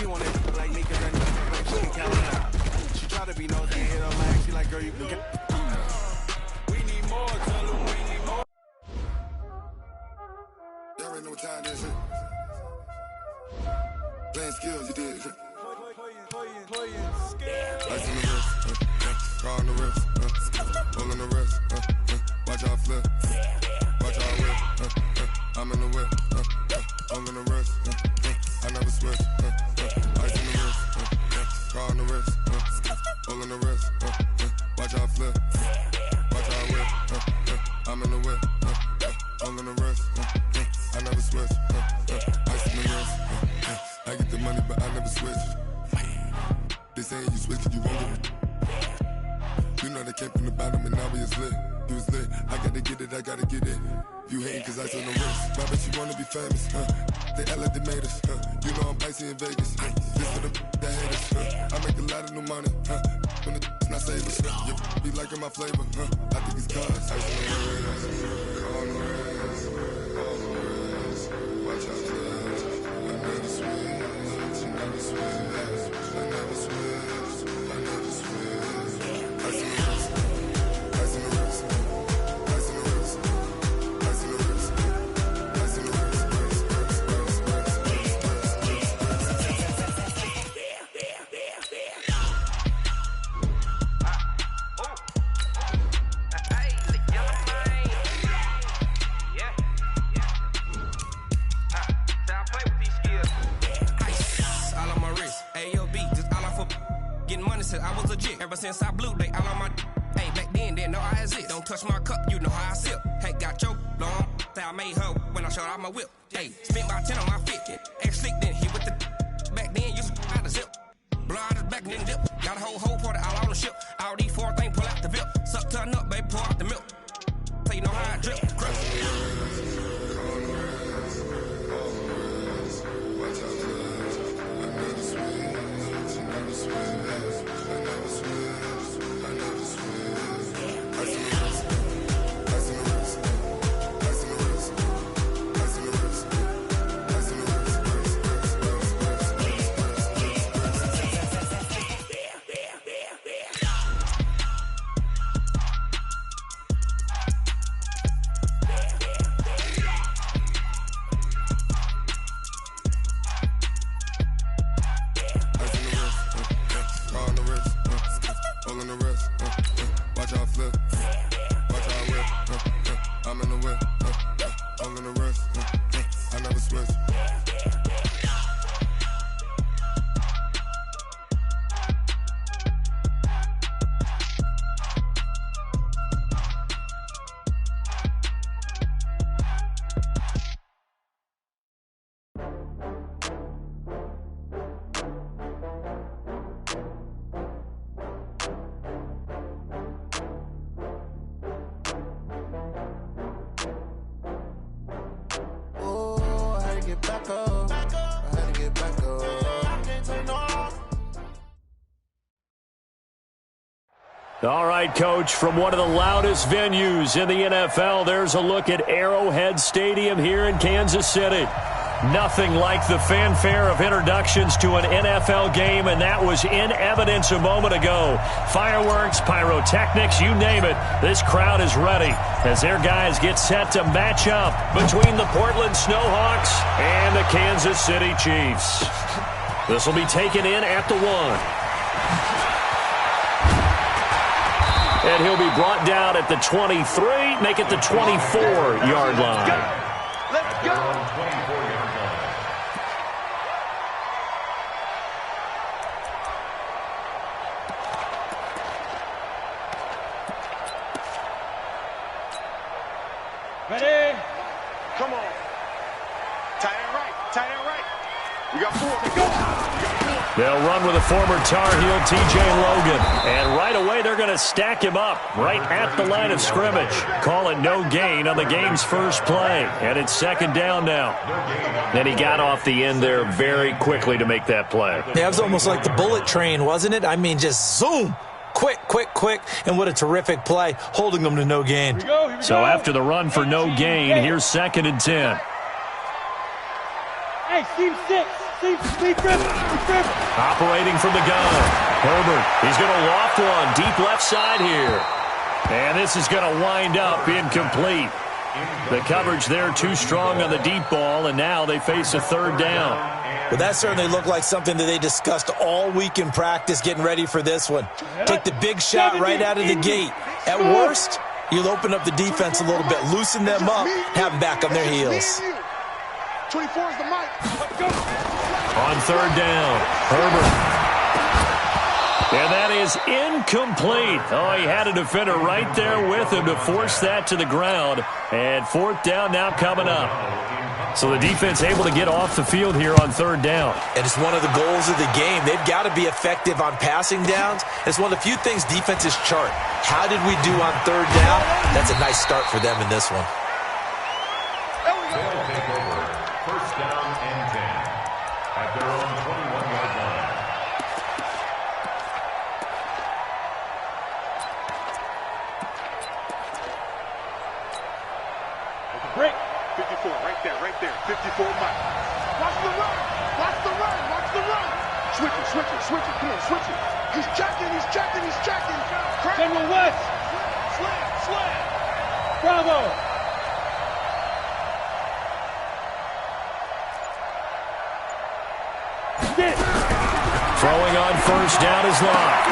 She wanted like niggas and like she can count it out. She try to be nosy and hit her line. She like, girl, you can get. We need more, tell them we need more. Y'all already know what time this is. Playing skills, you did. Ice on the wrist, car on the wrist, roll on the wrist, watch out flip, watch out whip, I'm in the whip, I'm in the wrist, I never switch, ice on the wrist, car on the wrist, roll on the wrist, watch out flip, watch out whip, I'm in the whip, I'm in the wrist, I never switch, ice on the wrist, I get the money but I never switch. They saying you switch, you won't get it. You know they came from the bottom and now we is lit. You was lit, I gotta get it, I gotta get it. You hating cause I on the wrist. My bitch, you wanna be famous, They act like they made us, You know I'm icy in Vegas, This for the that hate us, I make a lot of new money, When the not savers, You be liking my flavor, I think it's cause ice on the wrist, on the wrist, on the wrist. Watch out, cuz I never switch, I never switch. I never switch, I never switch. Ice in the wrist, ice in the wrist, ice in the wrist, ice in the wrist, ice in the wrist, I was legit. Ever since I blew, they all on my. Hey, back then, didn't know I exist. Don't touch my cup, you know how I sip. Hey, got your long. Say I made her when I showed out my whip. Hey, spent about 10 on my fit. Ex-slick, then hit with the. Back then, used to out the zip. Blow out his back, then dip. Got a whole party all on the ship. All these 4 things, pull out the VIP. Suck to a nut, baby, pour out the milk. So you know how I drip. Crush. All right, Coach, from one of the loudest venues in the NFL, there's a look at Arrowhead Stadium here in Kansas City. Nothing like the fanfare of introductions to an NFL game, and that was in evidence a moment ago. Fireworks, pyrotechnics, you name it. This crowd is ready as their guys get set to match up between the Portland Snowhawks and the Kansas City Chiefs. This will be taken in at the 1. And he'll be brought down at the 23, make it the 24-yard line. Let's go. Ready? Come on. Tight end right. Tight end right. We got 4. Go. They'll run with a former Tar Heel, T.J. Logan. And right away, they're going to stack him up right at the line of scrimmage. Call it no gain on the game's first play. And it's second down now. And he got off the end there very quickly to make that play. Yeah, it was almost like the bullet train, wasn't it? I mean, just zoom. Quick, quick, quick. And what a terrific play, holding them to no gain. Here we go. So after the run for no gain, here's 2nd and 10. Hey, Team 6. Operating from the gun. Herbert, he's going to loft one deep left side here. And this is going to wind up incomplete. The coverage there too strong on the deep ball, and now they face a third down. Well, that certainly looked like something that they discussed all week in practice getting ready for this one. Take the big shot right out of the gate. At worst, you'll open up the defense a little bit, loosen them up, have them back on their heels. 24 is the mic. On third down, Herbert. And that is incomplete. Oh, he had a defender right there with him to force that to the ground. And fourth down now coming up. So the defense able to get off the field here on third down. And it's one of the goals of the game. They've got to be effective on passing downs. It's one of the few things defenses chart. How did we do on third down? That's a nice start for them in this one. First down and 10 at their own 21-yard line. Break. 54, right there. 54, Mike. Watch the run. Watch the run. Switch it. Come on, switch it. He's checking. General West. Slam. Bravo. Throwing on first down is Locke.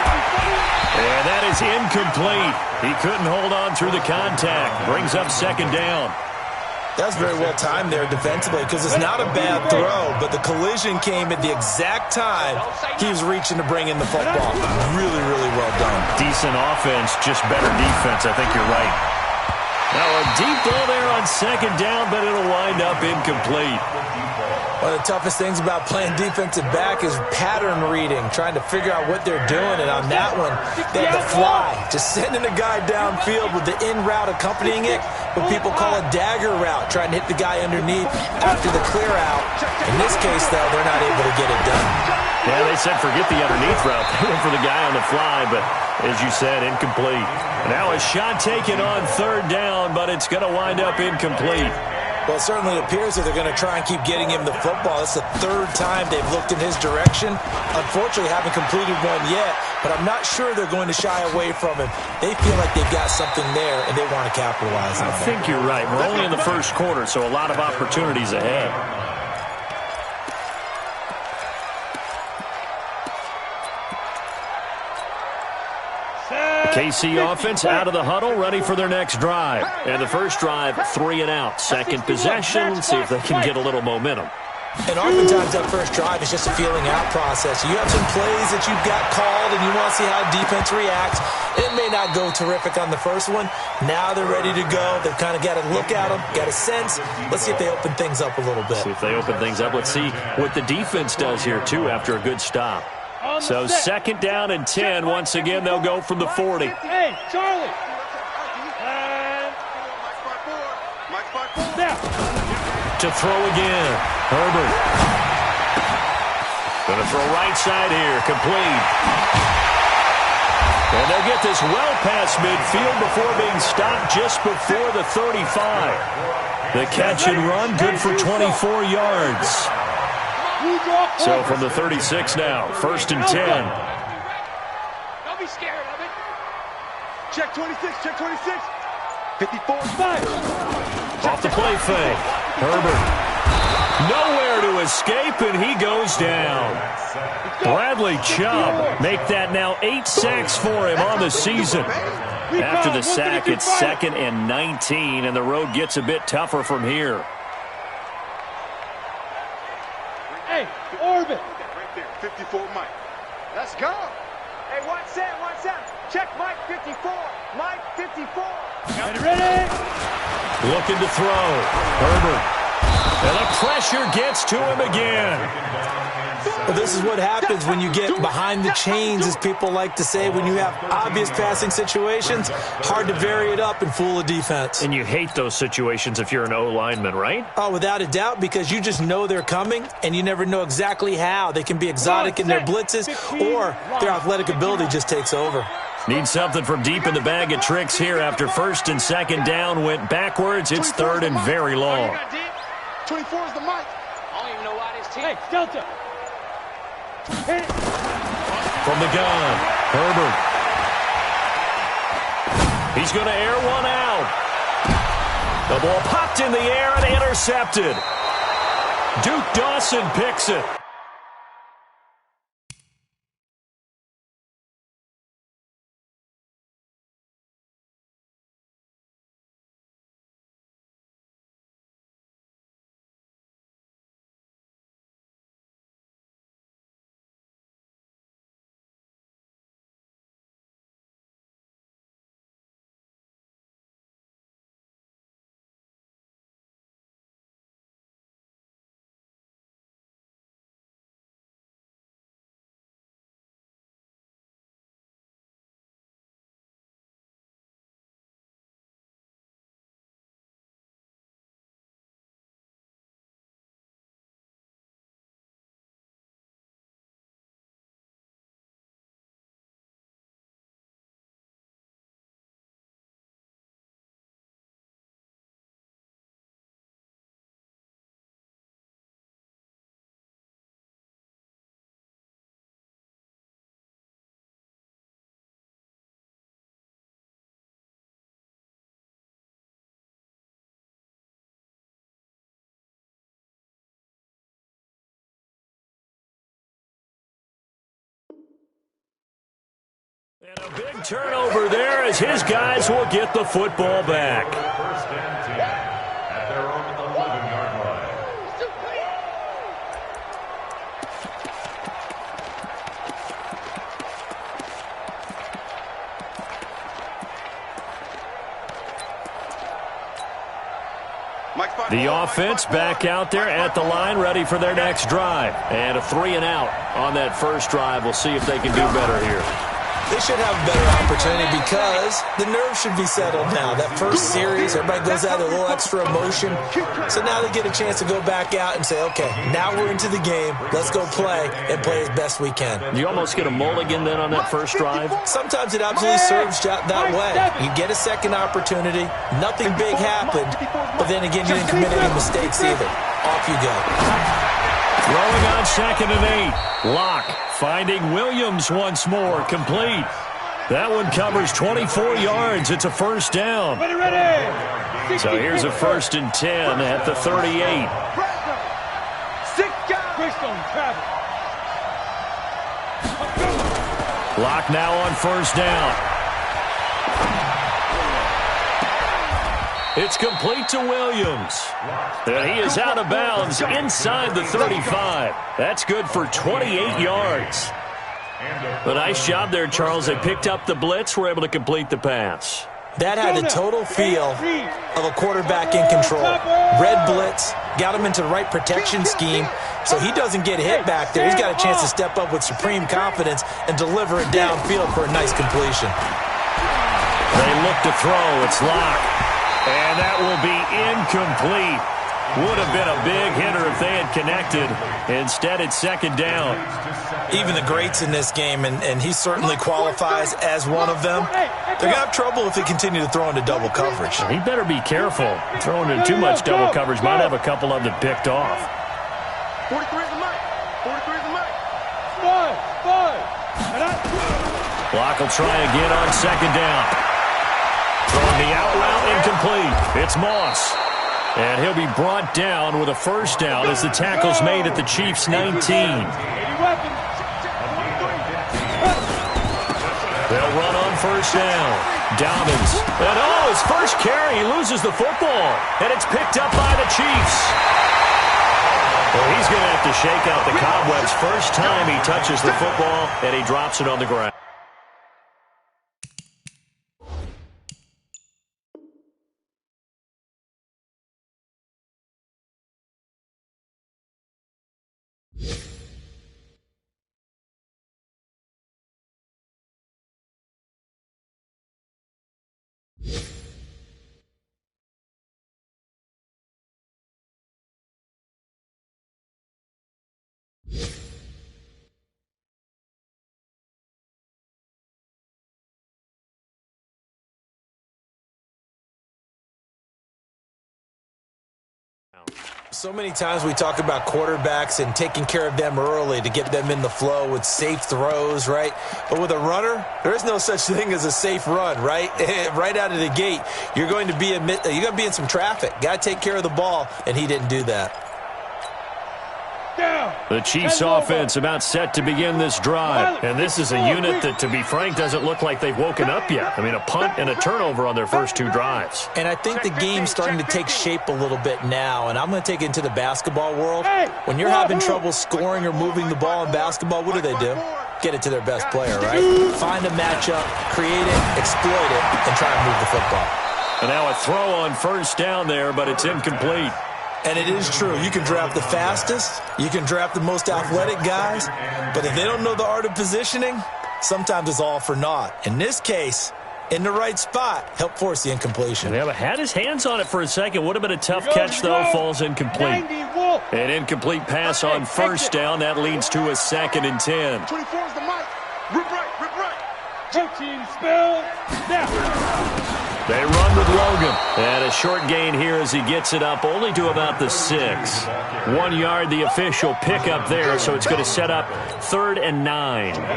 And that is incomplete. He couldn't hold on through the contact. Brings up second down. That was very well timed there defensively because it's not a bad throw, but the collision came at the exact time he was reaching to bring in the football. Really, really well done. Decent offense, just better defense. I think you're right. Now a deep ball there on second down, but it'll wind up incomplete. One of the toughest things about playing defensive back is pattern reading, trying to figure out what they're doing. And on that one, they had the fly, just sending a guy downfield with the in route accompanying it, what people call a dagger route, trying to hit the guy underneath after the clear out. In this case, though, they're not able to get it done. Yeah, they said forget the underneath route. They went for the guy on the fly, but as you said, incomplete. Now a shot taken on third down, but it's going to wind up incomplete. Well, it certainly appears that they're going to try and keep getting him the football. It's the third time they've looked in his direction. Unfortunately, haven't completed one yet, but I'm not sure they're going to shy away from him. They feel like they've got something there, and they want to capitalize on it. I think you're right. We're only in the first quarter, so a lot of opportunities ahead. KC offense out of the huddle, ready for their next drive. And the first drive, 3 and out. Second possession, see if they can get a little momentum. And oftentimes that first drive is just a feeling out process. You have some plays that you've got called and you want to see how defense reacts. It may not go terrific on the first one. Now they're ready to go. They've kind of got to look at them, got a sense. Let's see if they open things up a little bit. See if they open things up. Let's see what the defense does here, too, after a good stop. So second down and 10. Once again, they'll go from the 40. Hey, Charlie. To throw again. Herbert. Going to throw right side here. Complete. And they'll get this well past midfield before being stopped just before the 35. The catch and run, good for 24 yards. So from the 36 now, first and 10. Don't be scared of it. Check 26. 54. Off the play fake. Herbert. Nowhere to escape, and he goes down. Bradley Chubb make that now 8 sacks for him on the season. After the sack, it's 2nd and 19, and the road gets a bit tougher from here. Hey, Orbit. Right there, 54, Mike. Let's go. Hey, what's that? Check Mike 54. Mike 54. Ready? Looking to throw. Herbert. And the pressure gets to him again. Well, this is what happens when you get behind the chains, as people like to say. When you have obvious passing situations, hard to vary it up and fool a defense. And you hate those situations if you're an O-lineman, right? Oh, without a doubt, because you just know they're coming, and you never know exactly how. They can be exotic in their blitzes, or their athletic ability just takes over. Need something from deep in the bag of tricks here after first and second down went backwards. It's third and very long. 24 is the mic. I don't even know why this Hey, Delta. From the gun, Herbert. He's going to air one out. The ball popped in the air and intercepted. Duke Dawson picks it. And a big turnover there as his guys will get the football back. First and 10 at their own 11-yard line. The offense back out there at the line, ready for their next drive. And a 3-and-out on that first drive. We'll see if they can do better here. They should have a better opportunity because the nerves should be settled now. That first series, everybody goes out with a little extra emotion. So now they get a chance to go back out and say, okay, now we're into the game. Let's go play and play as best we can. You almost get a mulligan then on that first drive? Sometimes it absolutely serves that way. You get a second opportunity. Nothing big happened. But then again, you didn't commit any mistakes either. Off you go. Throwing on 2nd and 8. Locke finding Williams once more. Complete. That one covers 24 yards. It's a first down. Ready. So here's a 1st and 10 at the 38. Locke now on first down. It's complete to Williams. And he is out of bounds inside the 35. That's good for 28 yards. A nice job there, Charles. They picked up the blitz, were able to complete the pass. That had the total feel of a quarterback in control. Red blitz, got him into the right protection scheme, so he doesn't get hit back there. He's got a chance to step up with supreme confidence and deliver it downfield for a nice completion. They look to throw. It's Locke. And that will be incomplete. Would have been a big hitter if they had connected. Instead, it's 2nd down. Even the greats in this game, and he certainly qualifies as one of them, they're going to have trouble if they continue to throw into double coverage. He better be careful. Throwing into too much double coverage might have a couple of them picked off. 43 is the mic. 43 is the mic. Locke will try again on 2nd down. Throwing the out route incomplete. It's Moss. And he'll be brought down with a first down as the tackle's made at the Chiefs' 19. They'll run on first down. Dobbins. And his first carry, he loses the football. And it's picked up by the Chiefs. Well, he's going to have to shake out the cobwebs first time he touches the football, and he drops it on the ground. So many times we talk about quarterbacks and taking care of them early to get them in the flow with safe throws, right? But with a runner, there is no such thing as a safe run, right? Right out of the gate, you're going to be in some traffic. Got to take care of the ball, and he didn't do that. The Chiefs offense about set to begin this drive. And this is a unit that, to be frank, doesn't look like they've woken up yet. I mean, a punt and a turnover on their first 2 drives. And I think the game's starting to take shape a little bit now. And I'm going to take it into the basketball world. When you're having trouble scoring or moving the ball in basketball, what do? Get it to their best player, right? Find a matchup, create it, exploit it, and try and move the football. And now a throw on first down there, but it's incomplete. And it is true. You can draft the fastest. You can draft the most athletic guys. But if they don't know the art of positioning, sometimes it's all for naught. In this case, in the right spot, help force the incompletion. Yeah, but had his hands on it for a second. Would have been a tough catch, though. Falls incomplete. An incomplete pass on first down. That leads to a 2nd and 10. 24 is the mic. Rip right. Team spell now. They run with Logan. And a short gain here as he gets it up only to about the 6. 1 yard, the official pickup there, so it's going to set up 3rd and 9. 18 Gator.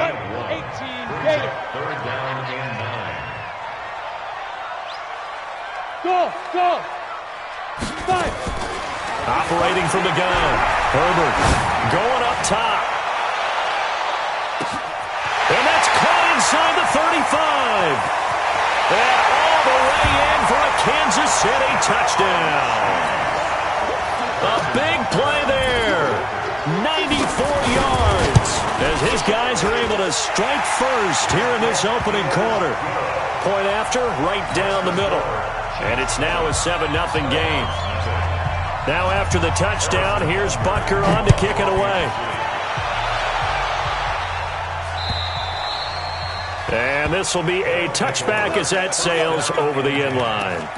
3rd down and 9. Go. 5. Operating from the gun. Herbert going up top. And that's caught inside the 35. And all the way in for a Kansas City touchdown. A big play there. 94 yards as his guys are able to strike first here in this opening quarter. Point after, right down the middle. And it's now a 7-0 game. Now after the touchdown, here's Butker on to kick it away. And this will be a touchback as that sails over the end line.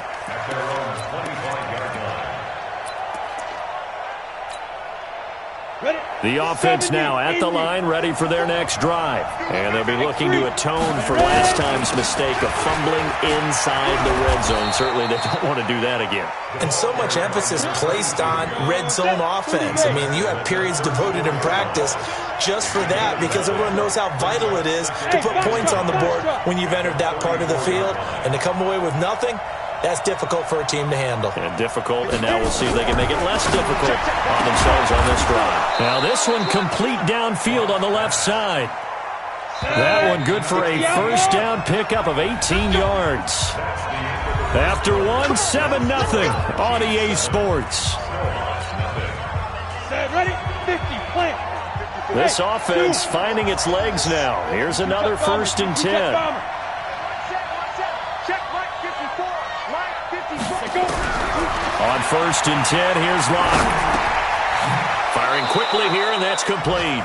The offense now at the line, ready for their next drive. And they'll be looking to atone for last time's mistake of fumbling inside the red zone. Certainly they don't want to do that again. And so much emphasis placed on red zone offense. I mean, you have periods devoted in practice just for that because everyone knows how vital it is to put points on the board when you've entered that part of the field. And to come away with nothing, that's difficult for a team to handle. And difficult, and now we'll see if they can make it less difficult on themselves on this drive. Now this one complete downfield on the left side. That one good for a first down pickup of 18 yards. After one, 7-0 on EA Sports. Ready? 50, plant. This offense finding its legs now. Here's another 1st and 10. On 1st and 10, here's Locke. Firing quickly here, and that's complete.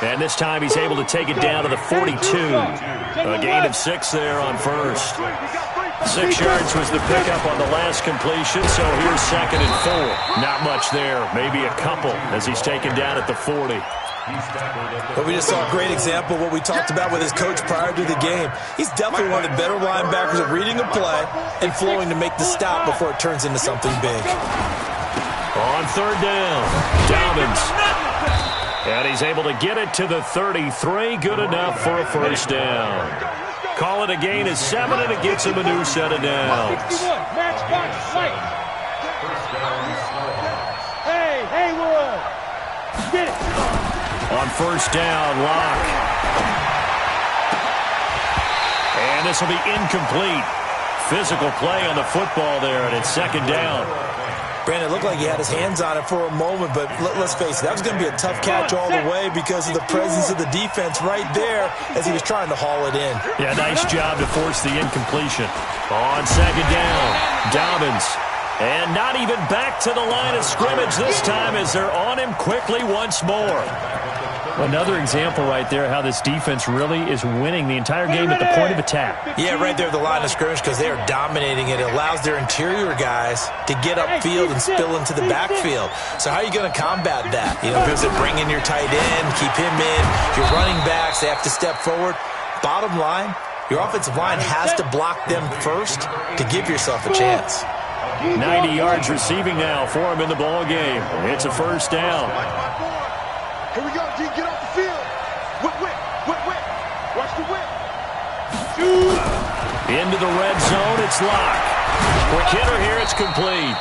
And this time he's able to take it down to the 42. A gain of 6 there on first. 6 yards was the pickup on the last completion, so here's 2nd and 4. Not much there, maybe a couple as he's taken down at the 40. But we just saw a great example of what we talked about with his coach prior to the game. He's definitely one of the better linebackers at reading a play and flowing to make the stop before it turns into something big. On 3rd down, Dobbins. And he's able to get it to the 33. Good enough for a first down. Call it a gain of 7, and it gets him a new set of downs. Hey, Haywood. Get it. On 1st down, Locke. And this will be incomplete. Physical play on the football there, and it's 2nd down. Brandon, it looked like he had his hands on it for a moment, but let's face it, that was going to be a tough catch all the way because of the presence of the defense right there as he was trying to haul it in. Yeah, nice job to force the incompletion. On 2nd down, Dobbins. And not even back to the line of scrimmage this time as they're on him quickly once more. Another example right there how this defense really is winning the entire game at the point of attack. Yeah, right there at the line of scrimmage because they are dominating it. It allows their interior guys to get upfield and spill into the backfield. So how are you going to combat that? You know, because they bring in your tight end, keep him in. Your running backs, they have to step forward. Bottom line, your offensive line has to block them first to give yourself a chance. of 90 yards receiving now for him in the ball game. It's a first down. Here we go, G. Get off the field. Whip. Watch the whip. Shoot. Into the red zone, it's Locke. Quick hitter here, it's complete.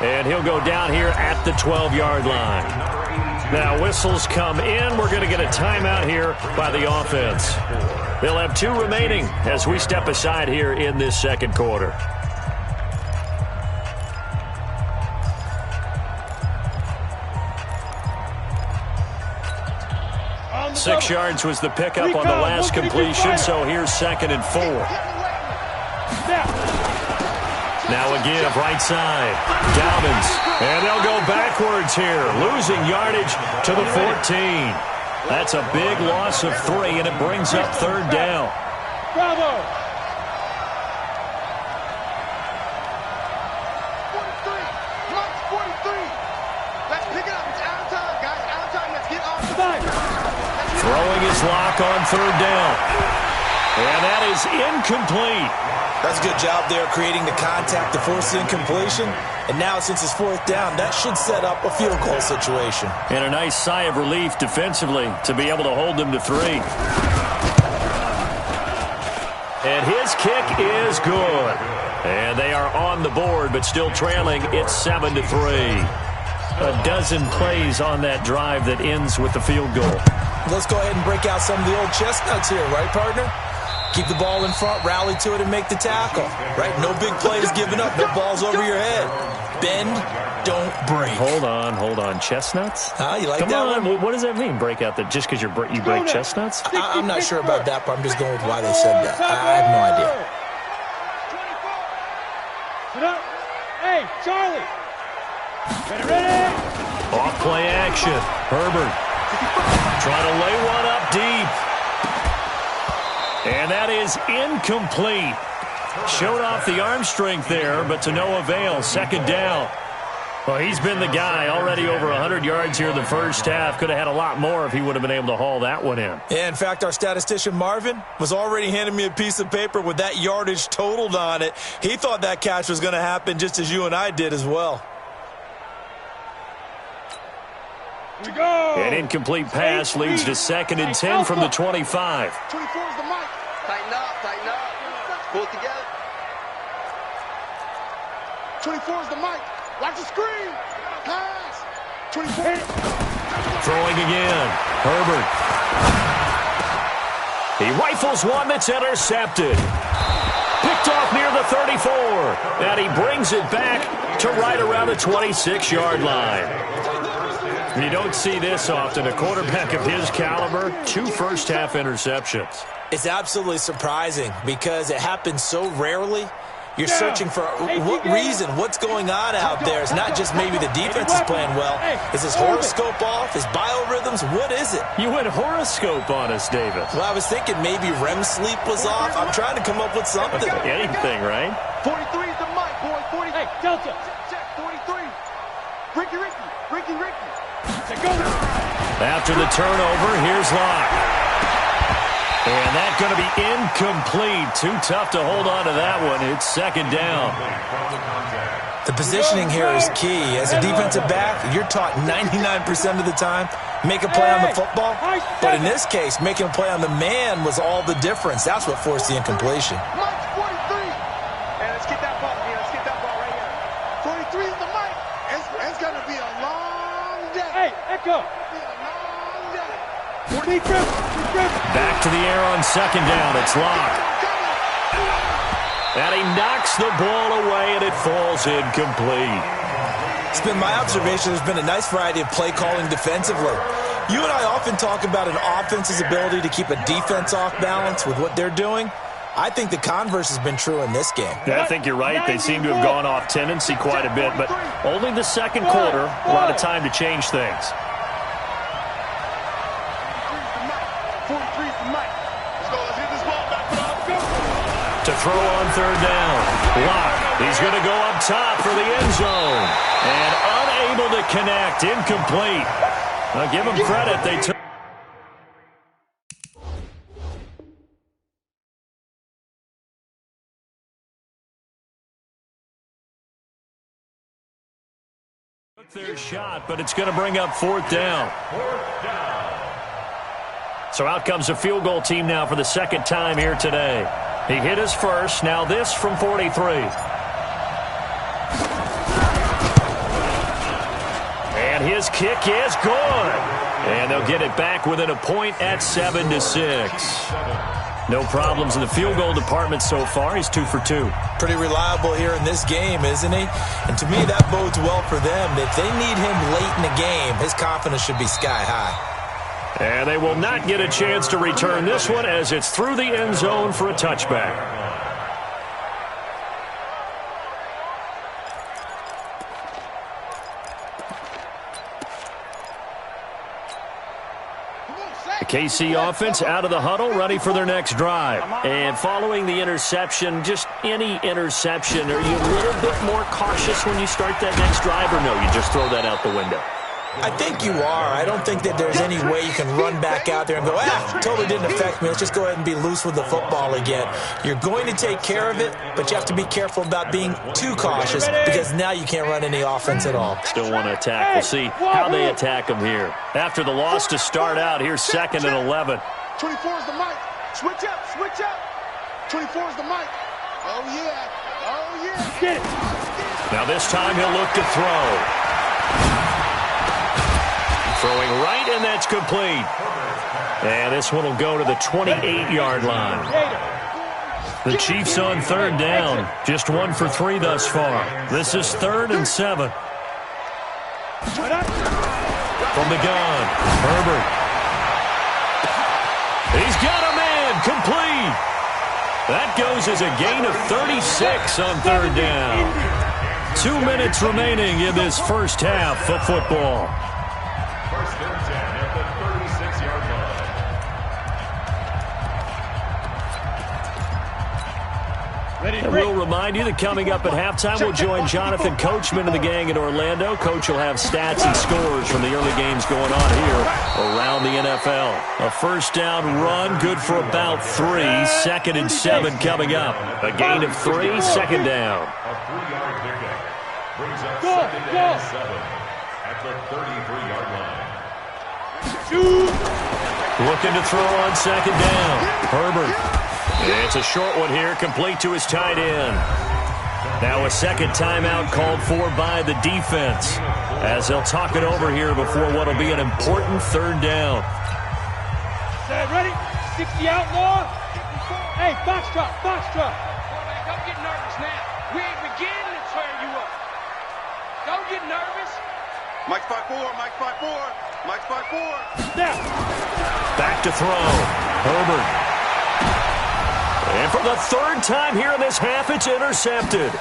And he'll go down here at the 12-yard line. Now whistles come in. We're going to get a timeout here by the offense. They'll have 2 remaining as we step aside here in this second quarter. Six yards was the pickup on the last completion, so here's 2nd and 4. Now a give, right side. Dobbins. And they'll go backwards here, losing yardage to the 14. That's a big loss of 3, and it brings up 3rd down. Bravo. 43. Let's pick it up. It's out of time, guys. Out of time. Let's get off the back. Throwing his Lock on 3rd down. And that is incomplete. That's a good job there creating the contact to force the incompletion. And now since it's 4th down, that should set up a field goal situation. And a nice sigh of relief defensively to be able to hold them to 3. And his kick is good. And they are on the board, but still trailing. It's 7-3. A dozen plays on that drive that ends with the field goal. Let's go ahead and break out some of the old chestnuts here, right, partner? Keep the ball in front, rally to it, and make the tackle. Right? No big plays given up. No balls over your head. Bend, don't break. Hold on. Chestnuts? You like Come that on. one? What does that mean, break out? That just because you break chestnuts? I'm not sure about that, but I'm just going with why they said that. I have no idea. 24. Hey, Charlie. Ready. Off play action. Herbert trying to lay one up deep. And that is incomplete. Showed off the arm strength there, but to no avail. 2nd down. Well, he's been the guy. Already over 100 yards here in the first half. Could have had a lot more if he would have been able to haul that one in. Yeah, in fact, our statistician Marvin was already handing me a piece of paper with that yardage totaled on it. He thought that catch was going to happen just as you and I did as well. Here we go. An incomplete pass leads to 2nd and 10 from the 25. 24 is the mic. Tighten up. Pull it together. 24 is the mic. Watch the screen. Pass. 24. Throwing again. Herbert. He rifles one that's intercepted. Picked off near the 34. And he brings it back to right around the 26-yard line. You don't see this often. A quarterback of his caliber, 2 first-half interceptions. It's absolutely surprising because it happens so rarely. You're searching for what reason, what's going on out there. It's not just maybe the defense is playing well. Is his horoscope off? His biorhythms? What is it? You went horoscope on us, David. Well, I was thinking maybe REM sleep was off. I'm trying to come up with something. Anything, right? 43 is the mic, boy. 40. Hey, Delta. Check. 43. Ricky. After the turnover, here's Locke. And that's going to be incomplete. Too tough to hold on to that one. It's 2nd down. The positioning here is key. As a defensive back, you're taught 99% of the time, make a play on the football. But in this case, making a play on the man was all the difference. That's what forced the incompletion. Mike's 43. Hey, let's get that ball here. Let's get that ball right here. 43 is the mic. It's going to be a long day. Hey, Echo. Back to the air on 2nd down. It's Locke. And he knocks the ball away, and it falls incomplete. It's been my observation there's been a nice variety of play calling defensively. You and I often talk about an offense's ability to keep a defense off balance with what they're doing. I think the converse has been true in this game. Yeah, I think you're right. They seem to have gone off tendency quite a bit, but only the second quarter, a lot of time to change things. 43's the mic. Let's hit this ball back. To throw on 3rd down. Locke. He's going to go up top for the end zone. And unable to connect. Incomplete. Now give them credit. They took Took their shot, but it's going to bring up 4th down. So out comes the field goal team now for the second time here today. He hit his first. Now this from 43. And his kick is good. And they'll get it back within a point at 7-6. No problems in the field goal department so far. He's 2 for 2. Pretty reliable here in this game, isn't he? And to me, that bodes well for them. If they need him late in the game, his confidence should be sky high. And they will not get a chance to return this one as it's through the end zone for a touchback. KC offense out of the huddle, ready for their next drive. And following the interception, just any interception, are you a little bit more cautious when you start that next drive, or no, you just throw that out the window? I think you are. I don't think that there's any way you can run back out there and go, totally didn't affect me. Let's just go ahead and be loose with the football again. You're going to take care of it, but you have to be careful about being too cautious because now you can't run any offense at all. Still want to attack. We'll see how they attack them here. After the loss to start out, here's 2nd and 11. 24 is the mic. Switch up, switch up. 24 is the mic. Oh, yeah. Oh, yeah. Get it. Now this time he'll look to throw. Throwing right, and that's complete. And this one will go to the 28-yard line. The Chiefs on 3rd down. Just 1 for 3 thus far. This is 3rd and 7. From the gun, Herbert. He's got a man, complete. That goes as a gain of 36 on 3rd down. 2 minutes remaining in this first half of football. And we'll remind you that coming up at halftime, we'll join Jonathan Coachman and the gang in Orlando. Coach will have stats and scores from the early games going on here around the NFL. A first down run, good for about 3. 2nd and 7 coming up. A gain of 3, 2nd down. A 3-yard pickup brings up 2nd and 7 at the 33-yard line. Looking to throw on 2nd down. Herbert. It's a short one here, complete to his tight end. Now a second timeout called for by the defense as they'll talk it over here before what will be an important 3rd down. Ready? 60 outlaw. Hey, box truck, box truck. Don't get nervous now. We ain't beginning to tear you up. Don't get nervous. Mike 5-4, Mike 5-4, Mike 5-4. Now. Back to throw. Herbert. And for the 3rd time here in this half, it's intercepted.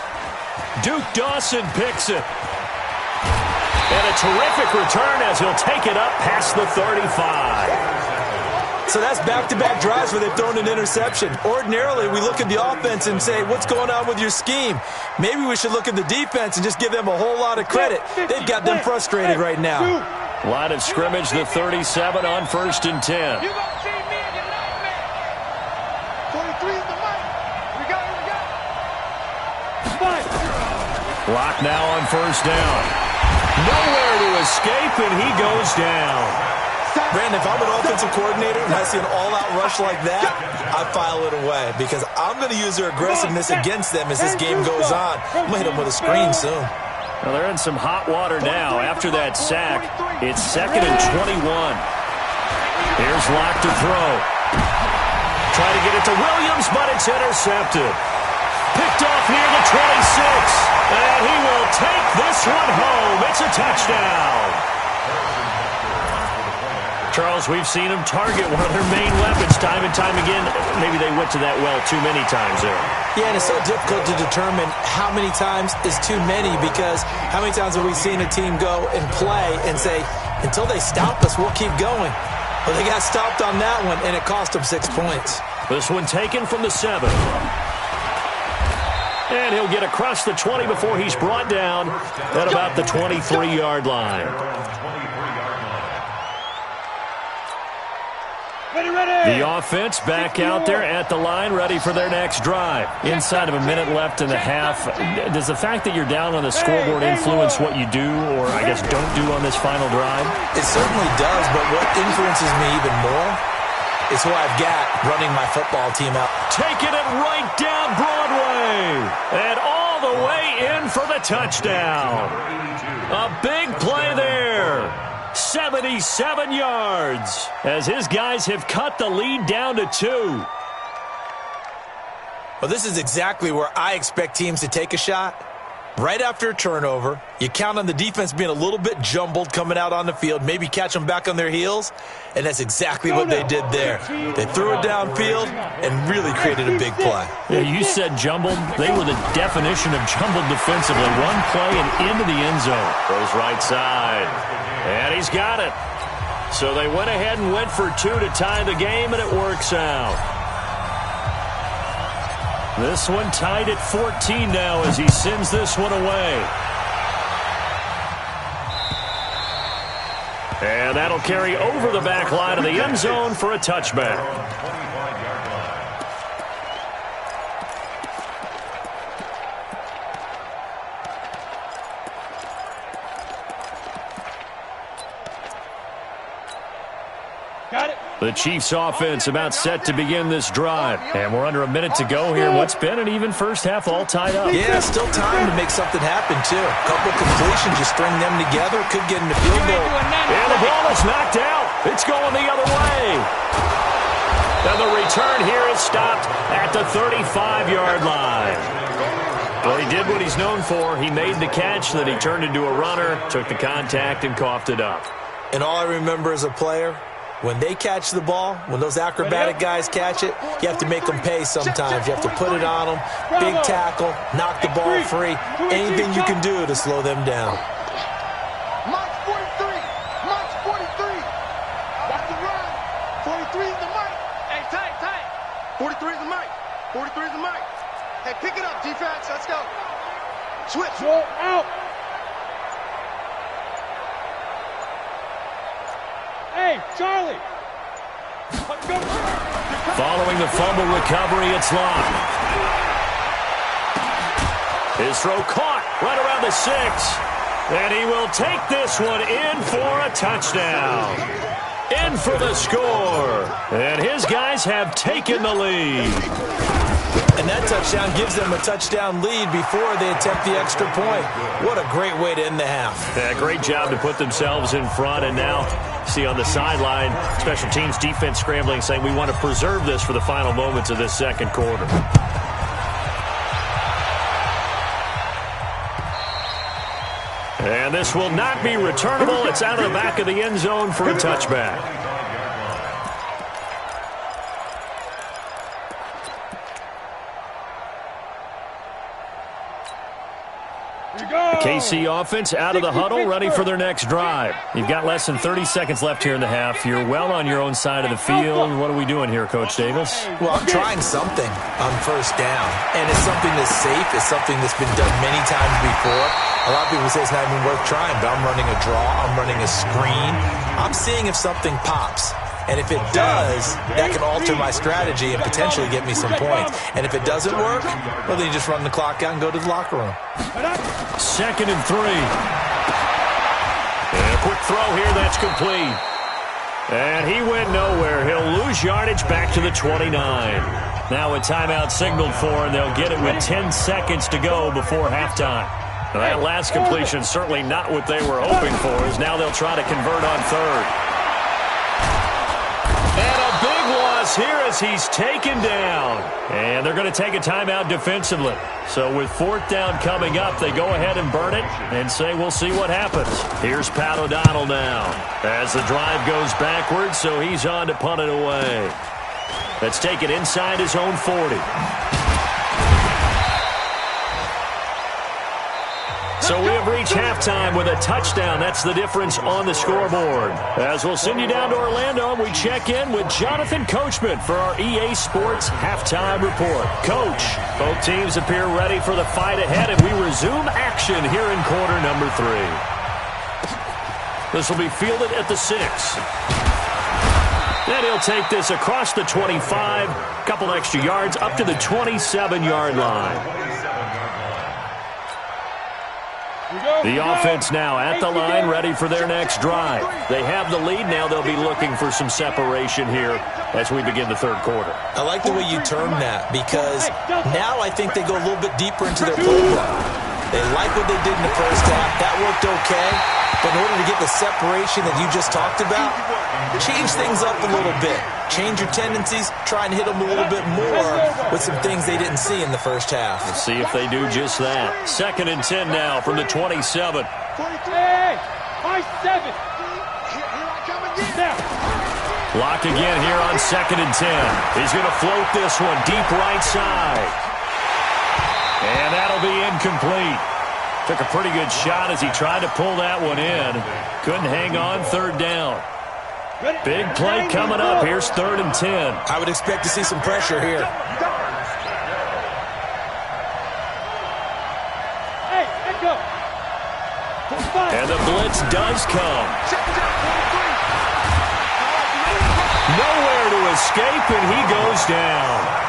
Duke Dawson picks it. And a terrific return as he'll take it up past the 35. So that's back-to-back drives where they've thrown an interception. Ordinarily, we look at the offense and say, what's going on with your scheme? Maybe we should look at the defense and just give them a whole lot of credit. They've got them frustrated right now. Line of scrimmage, the 37 on 1st and 10. Block now on 1st down. Nowhere to escape, and he goes down. Brandon, if I'm an offensive coordinator and I see an all-out rush like that, I file it away because I'm going to use their aggressiveness against them as this game goes on. I'm going to hit them with a screen soon. Well, they're in some hot water now. After that sack, it's 2nd and 21. Here's Locke to throw. Try to get it to Williams, but it's intercepted. Picked off near the 26. And he will take this one home. It's a touchdown. Charles, we've seen him target one of their main weapons time and time again. Maybe they went to that well too many times there. Yeah, and it's so difficult to determine how many times is too many because how many times have we seen a team go and play and say, until they stop us, we'll keep going. Well, they got stopped on that one, and it cost them 6 points. This one taken from the 7. And he'll get across the 20 before he's brought down at about the 23-yard line. Ready, The offense back out there at the line, ready for their next drive. Inside of a minute left in the half. Does the fact that you're down on the scoreboard influence what you do, or I guess don't do on this final drive? It certainly does, but what influences me even more is who I've got running my football team out. Taking it right down Broadway. And all the way in for the touchdown. A big play there. 77 yards as his guys have cut the lead down to 2. Well, this is exactly where I expect teams to take a shot. Right after a turnover, you count on the defense being a little bit jumbled coming out on the field, maybe catch them back on their heels, and that's exactly what they did there. They threw it downfield and really created a big play. Yeah, you said jumbled. They were the definition of jumbled defensively. One play and into the end zone. Goes right side. And he's got it. So they went ahead and went for 2 to tie the game, and it works out. This one tied at 14 now as he sends this one away. And that'll carry over the back line of the end zone for a touchback. The Chiefs offense about set to begin this drive. And we're under a minute to go here. What's been an even first half all tied up. Yeah, still time to make something happen, too. A couple completions, you string them together, could get in the field goal. And the ball is knocked out. It's going the other way. And the return here is stopped at the 35-yard line. Well, he did what he's known for. He made the catch, then he turned into a runner, took the contact, and coughed it up. And all I remember as a player, when they catch the ball, when those acrobatic guys catch it, you have to make them pay sometimes. You have to put it on them, big tackle, knock the ball free, anything you can do to slow them down. March 43, March 43. That's the run. 43 is the mic. Hey, tight. 43 is the mic. 43 is the mic. Hey, pick it up, defense. Let's go. Switch. Go out. Hey, Charlie. Following the fumble recovery, it's locked. His throw caught right around the 6. And he will take this one in for a touchdown. In for the score. And his guys have taken the lead. And that touchdown gives them a touchdown lead before they attempt the extra point. What a great way to end the half. Yeah, great job to put themselves in front. And now, see on the sideline, special teams defense scrambling, saying we want to preserve this for the final moments of this second quarter. And this will not be returnable. It's out of the back of the end zone for a touchback. KC offense out of the huddle, ready for their next drive. You've got less than 30 seconds left here in the half. You're well on your own side of the field. What are we doing here, Coach Davis? Well, I'm trying something on first down, and it's something that's safe. It's something that's been done many times before. A lot of people say it's not even worth trying, but I'm running a draw. I'm running a screen. I'm seeing if something pops. And if it does, that can alter my strategy and potentially get me some points. And if it doesn't work, well, then you just run the clock out and go to the locker room. 2nd and 3. And a quick throw here, that's complete. And he went nowhere. He'll lose yardage back to the 29. Now a timeout signaled for, and they'll get it with 10 seconds to go before halftime. Now that last completion certainly not what they were hoping for, as now they'll try to convert on 3rd. And a big loss here as he's taken down. And they're going to take a timeout defensively. So with 4th down coming up, they go ahead and burn it and say we'll see what happens. Here's Pat O'Donnell now as the drive goes backwards, so he's on to punt it away. Let's take it inside his own 40. So we have reached halftime with a touchdown. That's the difference on the scoreboard. As we'll send you down to Orlando, we check in with Jonathan Coachman for our EA Sports Halftime Report. Coach, both teams appear ready for the fight ahead, and we resume action here in quarter number 3. This will be fielded at the 6. And he'll take this across the 25, a couple extra yards, up to the 27-yard line. The offense now at the line, ready for their next drive. They have the lead. Now they'll be looking for some separation here as we begin the third quarter. I like the way you term that, because now I think they go a little bit deeper into their playbook. They like what they did in the first half. That worked okay. But in order to get the separation that you just talked about, change things up a little bit. Change your tendencies, try and hit them a little bit more with some things they didn't see in the first half. We'll see if they do just that. 2nd and 10 now from the 27. Hey, my 7. Lock again here on 2nd and 10. He's going to float this one deep right side. And that'll be incomplete. Took a pretty good shot as he tried to pull that one in. Couldn't hang on, 3rd down. Big play coming up. Here's 3rd and 10. I would expect to see some pressure here. Hey, echo. And the blitz does come. Nowhere to escape, and he goes down.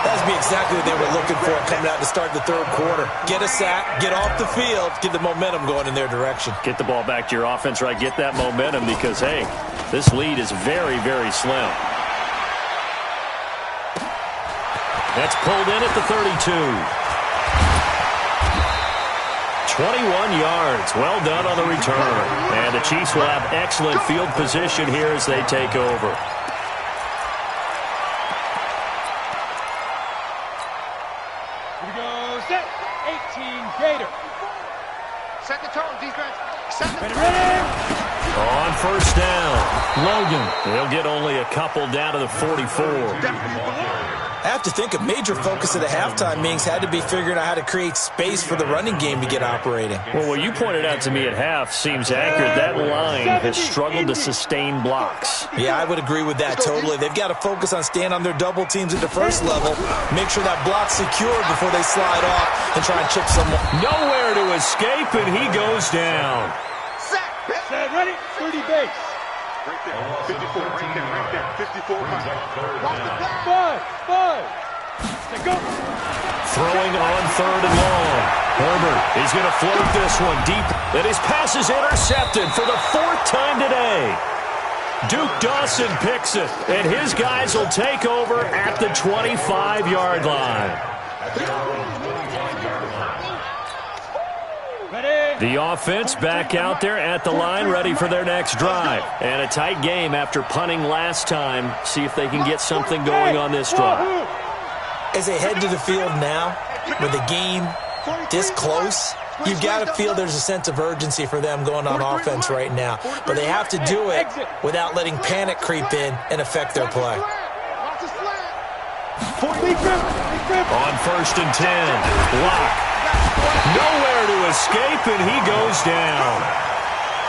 That would be exactly what they were looking for coming out to start the third quarter. Get a sack, get off the field, get the momentum going in their direction. Get the ball back to your offense, right? Get that momentum because, hey, this lead is very, very slim. That's pulled in at the 32. 21 yards. Well done on the return. And the Chiefs will have excellent field position here as they take over. Second tone, defense. Second. On 1st down, Logan. He'll get only a couple down to the 44. I have to think a major focus of the halftime meetings had to be figuring out how to create space for the running game to get operating. Well, what you pointed out to me at half seems accurate. That line has struggled to sustain blocks. Yeah, I would agree with that totally. They've got to focus on staying on their double teams at the first level, make sure that block's secure before they slide off and try and chip someone. Nowhere to escape, and he goes down. Set, ready, 30 base. Right there, 54, right there, 54. Five. Go. Throwing on 3rd and long. Herbert, he's going to float this one deep. And his pass is intercepted for the 4th time today. Duke Dawson picks it, and his guys will take over at the 25-yard line. The offense back out there at the line, ready for their next drive. And a tight game after punting last time. See if they can get something going on this drive. As they head to the field now, with the game this close, you've got to feel there's a sense of urgency for them going on offense right now. But they have to do it without letting panic creep in and affect their play. On 1st and 10, Lock. Nowhere to escape, and he goes down.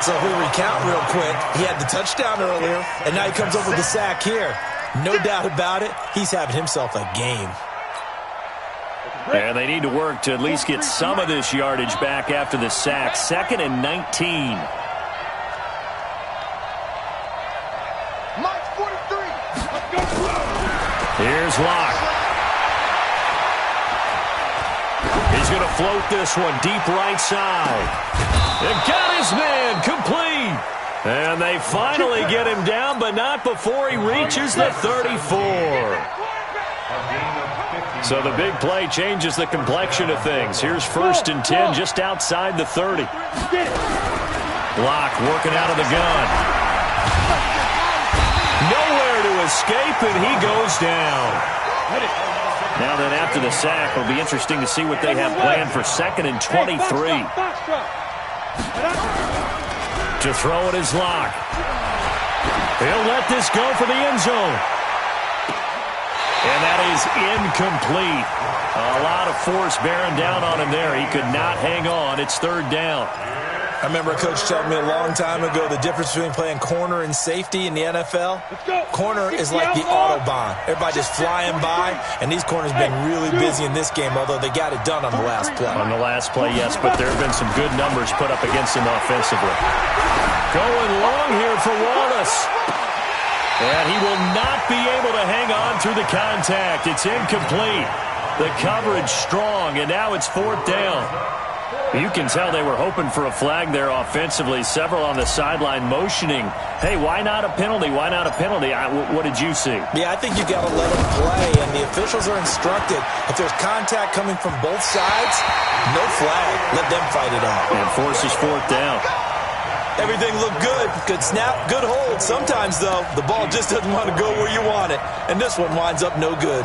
So if we recount real quick, he had the touchdown earlier, and now he comes up with the sack here. No doubt about it, he's having himself a game. And they need to work to at least get some of this yardage back after the sack. 2nd and 19. Mike 43. Here's Locke. He's going to float this one deep right side. And got his man complete. And they finally get him down, but not before he reaches the 34. So the big play changes the complexion of things. Here's 1st and 10 just outside the 30. Locke working out of the gun. Nowhere to escape, and he goes down. Now then, after the sack, it'll be interesting to see what they have planned for 2nd and 23. To throw it is Locke. He'll let this go for the end zone. And that is incomplete. A lot of force bearing down on him there. He could not hang on. It's 3rd down. I remember a coach telling me a long time ago the difference between playing corner and safety in the NFL. Corner is like the Autobahn. Everybody just flying by, and these corners been really busy in this game, although they got it done on the last play. On the last play, yes, but there have been some good numbers put up against him offensively. Going long here for Wallace. And he will not be able to hang on through the contact. It's incomplete. The coverage strong, and now it's 4th down. You can tell they were hoping for a flag there offensively. Several on the sideline motioning, hey, why not a penalty? Why not a penalty? What did you see? Yeah, I think you got to let them play, and the officials are instructed. If there's contact coming from both sides, no flag. Let them fight it out. And forces 4th down. Everything looked good. Good snap, good hold. Sometimes, though, the ball just doesn't want to go where you want it, and this one winds up no good.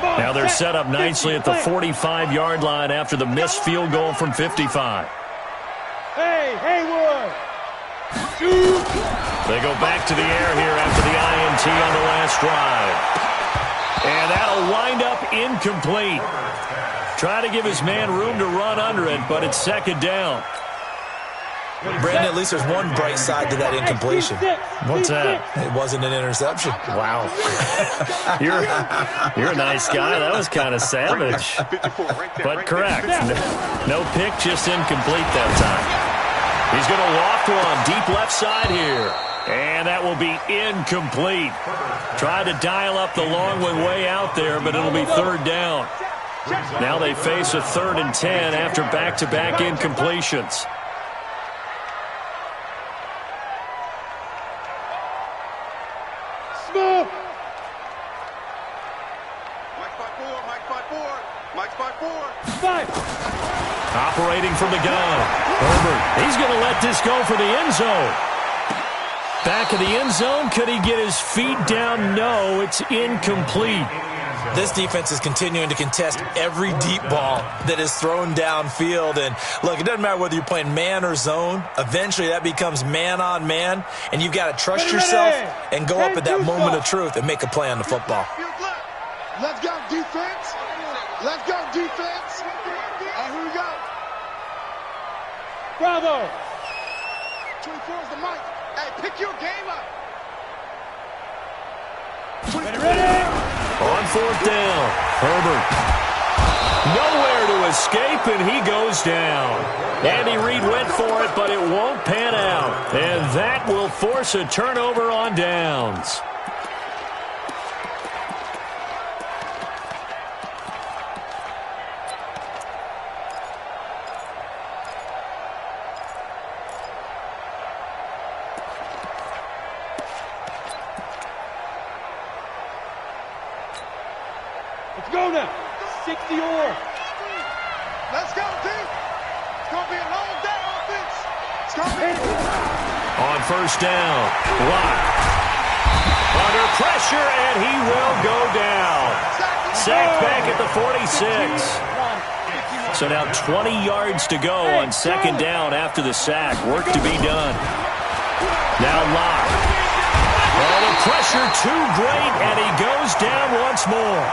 Now they're set up nicely at the 45-yard line after the missed field goal from 55. Hey, Haywood! They go back to the air here after the INT on the last drive. And that'll wind up incomplete. Trying to give his man room to run under it, but it's 2nd down. Brandon, at least there's one bright side to that incompletion. What's that? It wasn't an interception. Wow. You're a nice guy. That was kind of savage. But correct. No pick, just incomplete that time. He's going to loft one deep left side here. And that will be incomplete. Tried to dial up the long one way out there, but it'll be 3rd down. Now they face a 3rd and 10 after back-to-back incompletions. Operating from the gun. Herbert, he's going to let this go for the end zone. Back of the end zone. Could he get his feet down? No, it's incomplete. This defense is continuing to contest every deep ball that is thrown downfield. And, look, it doesn't matter whether you're playing man or zone. Eventually that becomes man-on-man, and you've got to trust yourself and go up at that moment of truth and make a play on the football. Let's go, defense. Let's go, defense. Here we go. Bravo. 24 is the mic. Hey, pick your game up. Ready? On 4th down, Herbert. Nowhere to escape, and he goes down. Andy Reid went for it, but it won't pan out. And that will force a turnover on downs. Let's go now. 60 or. Let's go, team. It's going to be a long day offense. It's going to be. On 1st down, Locke. Under pressure, and he will go down. Sacked back at the 46. So now 20 yards to go on 2nd down after the sack. Work to be done. Now Locke. Oh, the pressure too great, and he goes down once more.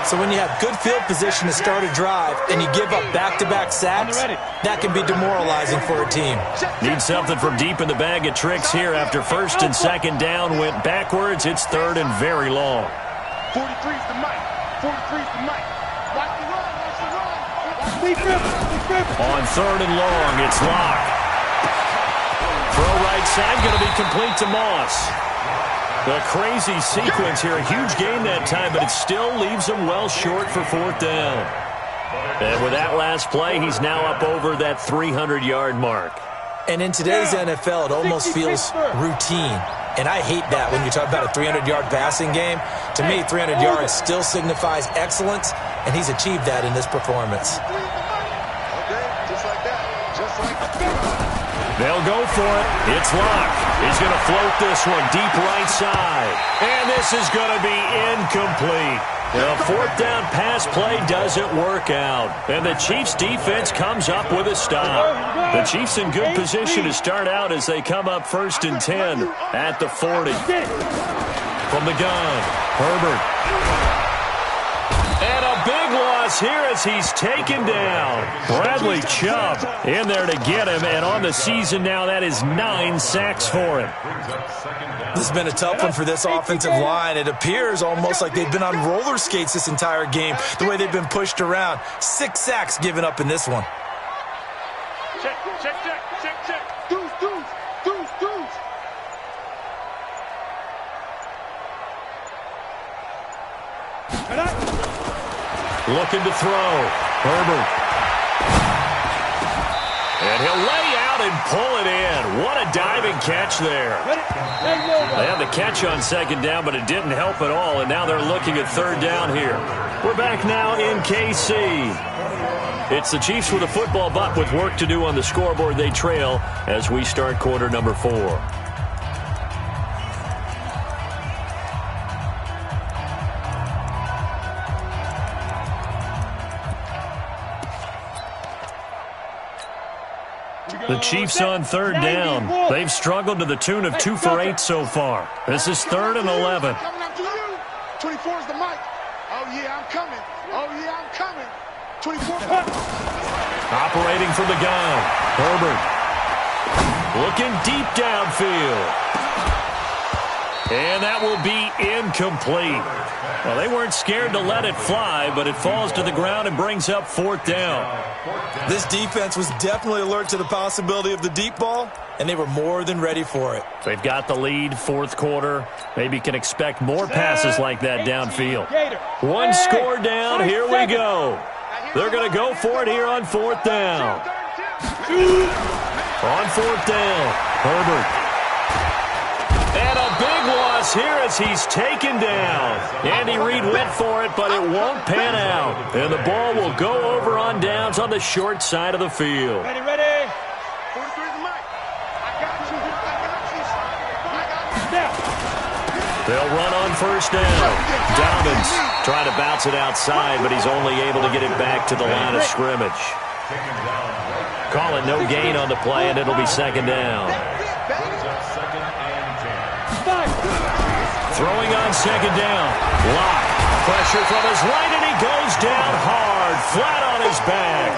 So when you have good field position to start a drive and you give up back-to-back sacks, that can be demoralizing for a team. Need something from deep in the bag of tricks here after 1st and 2nd down went backwards. It's 3rd and very long. 43's the mic. 43's the mic. Watch the run. Watch the run. On 3rd and long, it's Locke. Throw right side, going to be complete to Moss. The crazy sequence here. A huge gain that time, but it still leaves him well short for 4th down. And with that last play, he's now up over that 300-yard mark. And in today's NFL, it almost feels routine. And I hate that when you talk about a 300-yard passing game. To me, 300 yards still signifies excellence, and he's achieved that in this performance. Okay, just like that. Just like that. They'll go for it. It's Locke. He's going to float this one deep right side. And this is going to be incomplete. The 4th down pass play doesn't work out. And the Chiefs defense comes up with a stop. The Chiefs in good position to start out as they come up 1st and 10 at the 40. From the gun, Herbert. And a big loss here as he's taken down. Bradley Chubb in there to get him, and on the season now, that is 9 sacks for him. This has been a tough one for this offensive line. It appears almost like they've been on roller skates this entire game, the way they've been pushed around. 6 sacks given up in this one. Check. Looking to throw. Herbert. And he'll lay out and pull it in. What a diving catch there. They had the catch on second down, but it didn't help at all, and now they're looking at third down here. We're back now in KC. It's the Chiefs with a football, but with work to do on the scoreboard, they trail as we start quarter number 4. The Chiefs on third down. They've struggled to the tune of 2 for 8 so far. This is 3rd and 11. Coming up to you. 24 is the mic. Oh, yeah, I'm coming. Oh, yeah, I'm coming. 24. Operating from the gun. Herbert. Looking deep downfield. And that will be incomplete. Well, they weren't scared to let it fly, but it falls to the ground and brings up 4th down. This defense was definitely alert to the possibility of the deep ball, and they were more than ready for it. They've got the lead, 4th quarter. Maybe can expect more passes like that downfield. 1 score down, here we go. They're going to go for it here on 4th down. On 4th down, Herbert. And a big loss here as he's taken down. Andy Reid went for it, but it won't pan out. And the ball will go over on downs on the short side of the field. Ready. 43 is the mic. I got you. They'll run on first down. Dobbins trying to bounce it outside, but he's only able to get it back to the line of scrimmage. Call it no gain on the play, and it'll be 2nd down. Throwing on 2nd down. Lock. Pressure from his right, and he goes down hard, flat on his back.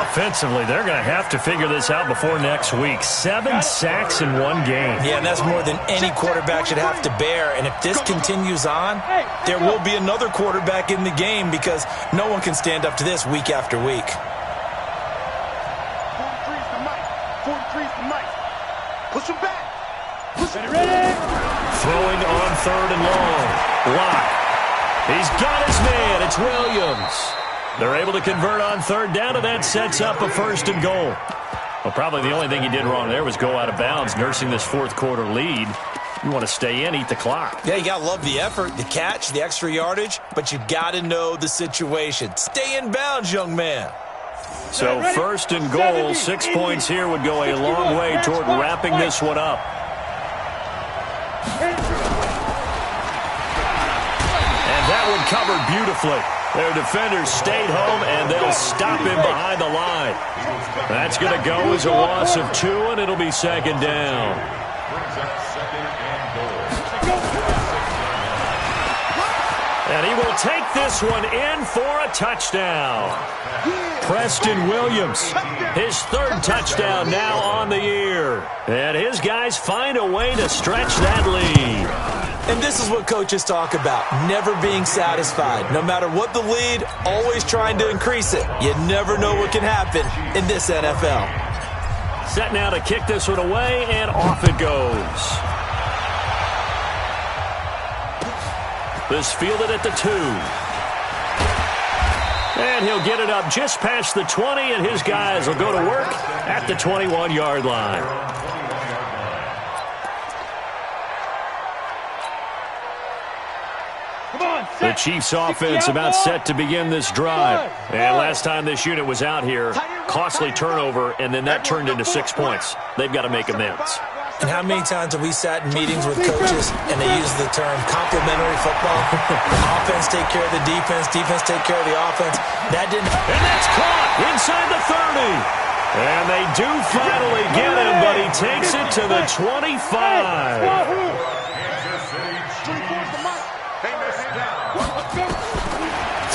Offensively, they're going to have to figure this out before next week. 7 sacks in 1 game. Yeah, and that's more than any quarterback should have to bear. And if this continues on, there will be another quarterback in the game because no one can stand up to this week after week. 43 is the mic. 43 is the mic. Push him back. Ready. Throwing on 3rd and long. Lock. He's got his man. It's Williams. They're able to convert on 3rd down, and that sets up a 1st and goal. Well, probably the only thing he did wrong there was go out of bounds, nursing this 4th quarter lead. You want to stay in, eat the clock. Yeah, you got to love the effort, the catch, the extra yardage, but you got to know the situation. Stay in bounds, young man. So 1st and goal, 6 points here would go a long way toward wrapping this one up. And that one covered beautifully. Their defenders stayed home, and they'll stop him behind the line. That's going to go as a loss of 2, and it'll be 2nd down. And he will take this one in for a touchdown. Preston Williams, his 3rd touchdown now on the year. And his guys find a way to stretch that lead. And this is what coaches talk about, never being satisfied. No matter what the lead, always trying to increase it. You never know what can happen in this NFL. Set now to kick this one away, and off it goes. This fielded at the 2. And he'll get it up just past the 20, and his guys will go to work at the 21-yard line. The Chiefs offense about set to begin this drive. And last time this unit was out here, costly turnover, and then that turned into 6 points. They've got to make amends. And how many times have we sat in meetings with coaches and they use the term complementary football? Offense take care of the defense, defense take care of the offense. That didn't. And that's caught inside the 30. And they do finally get him, but he takes it to the 25.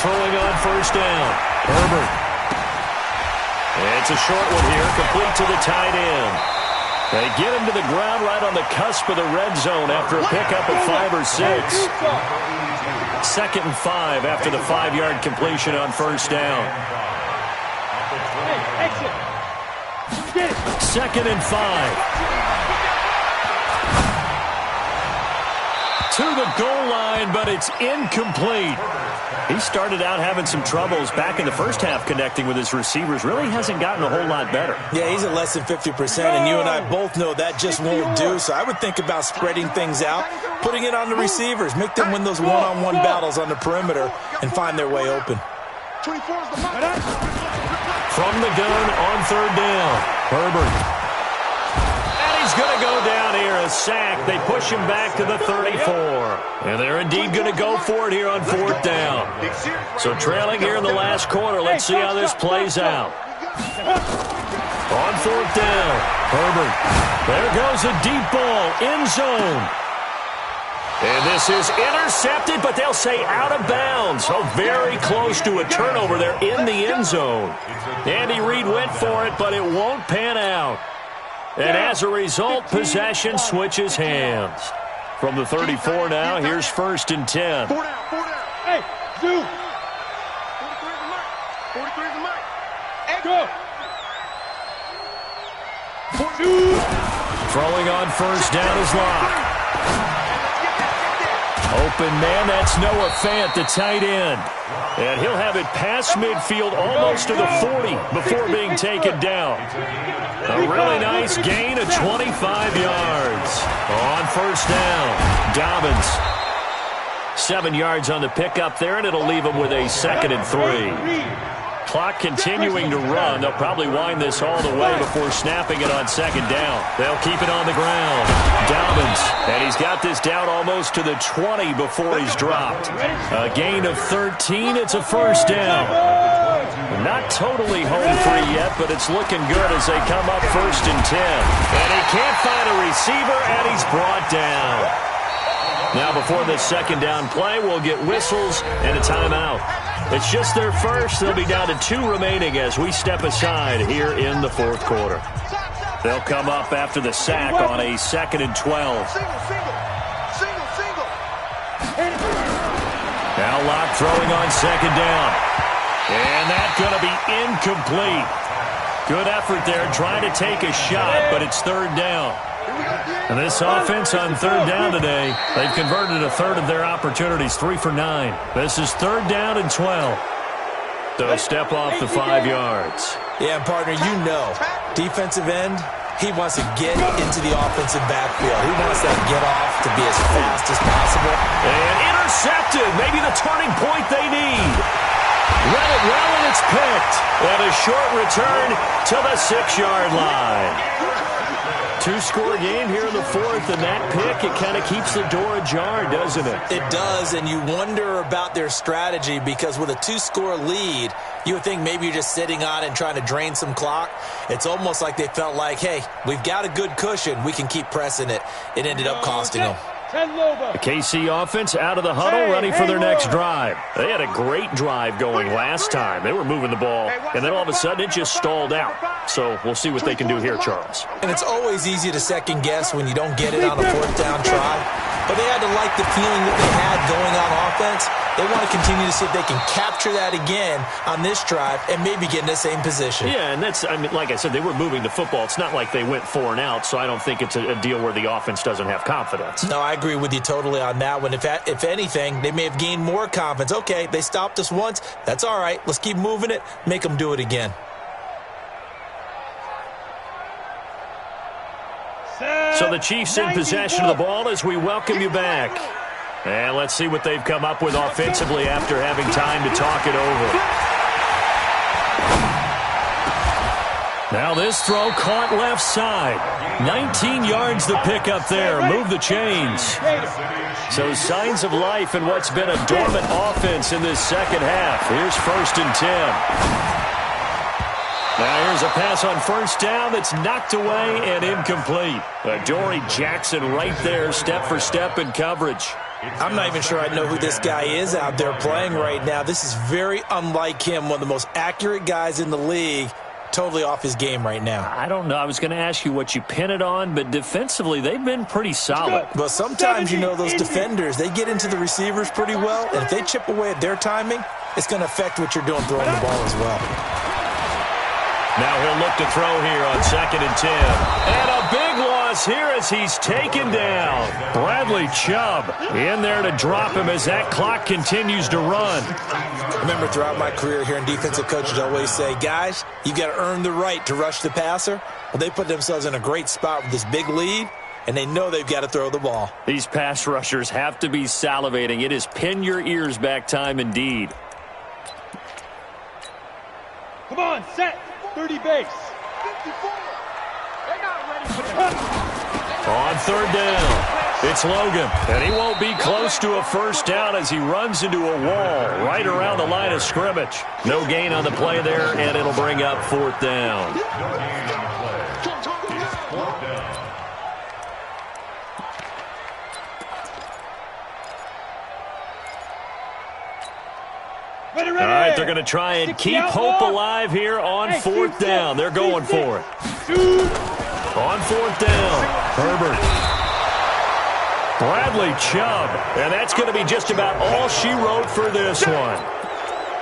Throwing on first down. Herbert. It's a short one here, complete to the tight end. They get him to the ground right on the cusp of the red zone after a pickup of 5 or 6. 2nd and 5 after the 5-yard completion on first down. 2nd and 5. To the goal line, but it's incomplete. He started out having some troubles back in the first half connecting with his receivers. Really hasn't gotten a whole lot better. Yeah, he's at less than 50%, and you and I both know that just won't do. So I would think about spreading things out, putting it on the receivers, make them win those one-on-one battles on the perimeter, and find their way open. From the gun on third down, Herbert. He's going to go down here, a sack. They push him back to the 34. And they're indeed going to go for it here on fourth down. So trailing here in the last quarter. Let's see how this plays out. On fourth down, Herbert. There goes a deep ball, end zone. And this is intercepted, but they'll say out of bounds. So very close to a turnover there in the end zone. Andy Reid went for it, but it won't pan out. And as a result, possession switches hands. From the 34 now, here's 1st and 10. 4 down. Hey, Zoo. 43's the mark. 43's the mark. Hey, go. Throwing on first down is Locke. Open man, that's Noah Fant, the tight end. And he'll have it past midfield almost to the 40 before being taken down. A really nice gain of 25 yards. On first down, Dobbins. 7 yards on the pickup there, and it'll leave him with a 2nd and 3. Clock continuing to run. They'll probably wind this all the way before snapping it on 2nd down. They'll keep it on the ground. Dobbins, and he's got this down almost to the 20 before he's dropped. A gain of 13. It's a first down. Not totally home free yet, but it's looking good as they come up 1st and 10. And he can't find a receiver, and he's brought down. Now before this 2nd down play, we'll get whistles and a timeout. It's just their first. They'll be down to 2 remaining as we step aside here in the 4th quarter. They'll come up after the sack on a 2nd and 12. Now Locke throwing on 2nd down. And that's going to be incomplete. Good effort there trying to take a shot, but it's 3rd down. And this offense on 3rd down today, they've converted a third of their opportunities, 3 for 9. This is 3rd down and 12. So step off the 5 yards. Yeah, and partner, you know, defensive end, he wants to get into the offensive backfield. He wants that get off to be as fast as possible. And intercepted, maybe the turning point they need. Read it well, and it's picked. And a short return to the 6-yard line. 2-score game here in the 4th, and that pick, it kind of keeps the door ajar, doesn't it? It does, and you wonder about their strategy because with a 2-score lead, you would think maybe you're just sitting on it and trying to drain some clock. It's almost like they felt like, hey, we've got a good cushion. We can keep pressing it. It ended up costing them. The KC offense out of the huddle, ready for their next drive. They had a great drive going last time. They were moving the ball, and then all of a sudden it just stalled out. So we'll see what they can do here, Charles. And it's always easy to second guess when you don't get it on a 4th down try. But they had to like the feeling that they had going on offense. They want to continue to see if they can capture that again on this drive and maybe get in the same position. Yeah, and that's, I mean, like I said, they were moving the football. It's not like they went 4 and out, so I don't think it's a deal where the offense doesn't have confidence. No, I agree with you totally on that one. If anything, they may have gained more confidence. Okay, they stopped us once. That's all right. Let's keep moving it. Make them do it again. So the Chiefs in possession of the ball as we welcome you back. And let's see what they've come up with offensively after having time to talk it over. Now this throw caught left side. 19 yards the pickup there. Move the chains. So signs of life in what's been a dormant offense in this 2nd half. Here's 1st and 10. Now here's a pass on 1st down that's knocked away and incomplete. Dory Jackson right there, step for step in coverage. I'm not even sure I know who this guy is out there playing right now. This is very unlike him, one of the most accurate guys in the league. Totally off his game right now. I don't know. I was going to ask you what you pin it on, but defensively, they've been pretty solid. But sometimes, you know, those defenders, they get into the receivers pretty well, and if they chip away at their timing, it's going to affect what you're doing throwing the ball as well. Now he'll look to throw here on 2nd and 10. And a big loss here as he's taken down. Bradley Chubb in there to drop him as that clock continues to run. Remember, throughout my career here in defensive coaches always say, guys, you got to earn the right to rush the passer. Well, they put themselves in a great spot with this big lead, and they know they've got to throw the ball. These pass rushers have to be salivating. It is pin your ears back time indeed. Come on, set. 30 base. 54. They're not ready for the On 3rd down, it's Logan, and he won't be close to a first down as he runs into a wall right around the line of scrimmage. No gain on the play there, and it'll bring up 4th down. All right, they're going to try and keep hope alive here on 4th down. They're going for it. On 4th down, Herbert. Bradley Chubb. And that's going to be just about all she wrote for this one.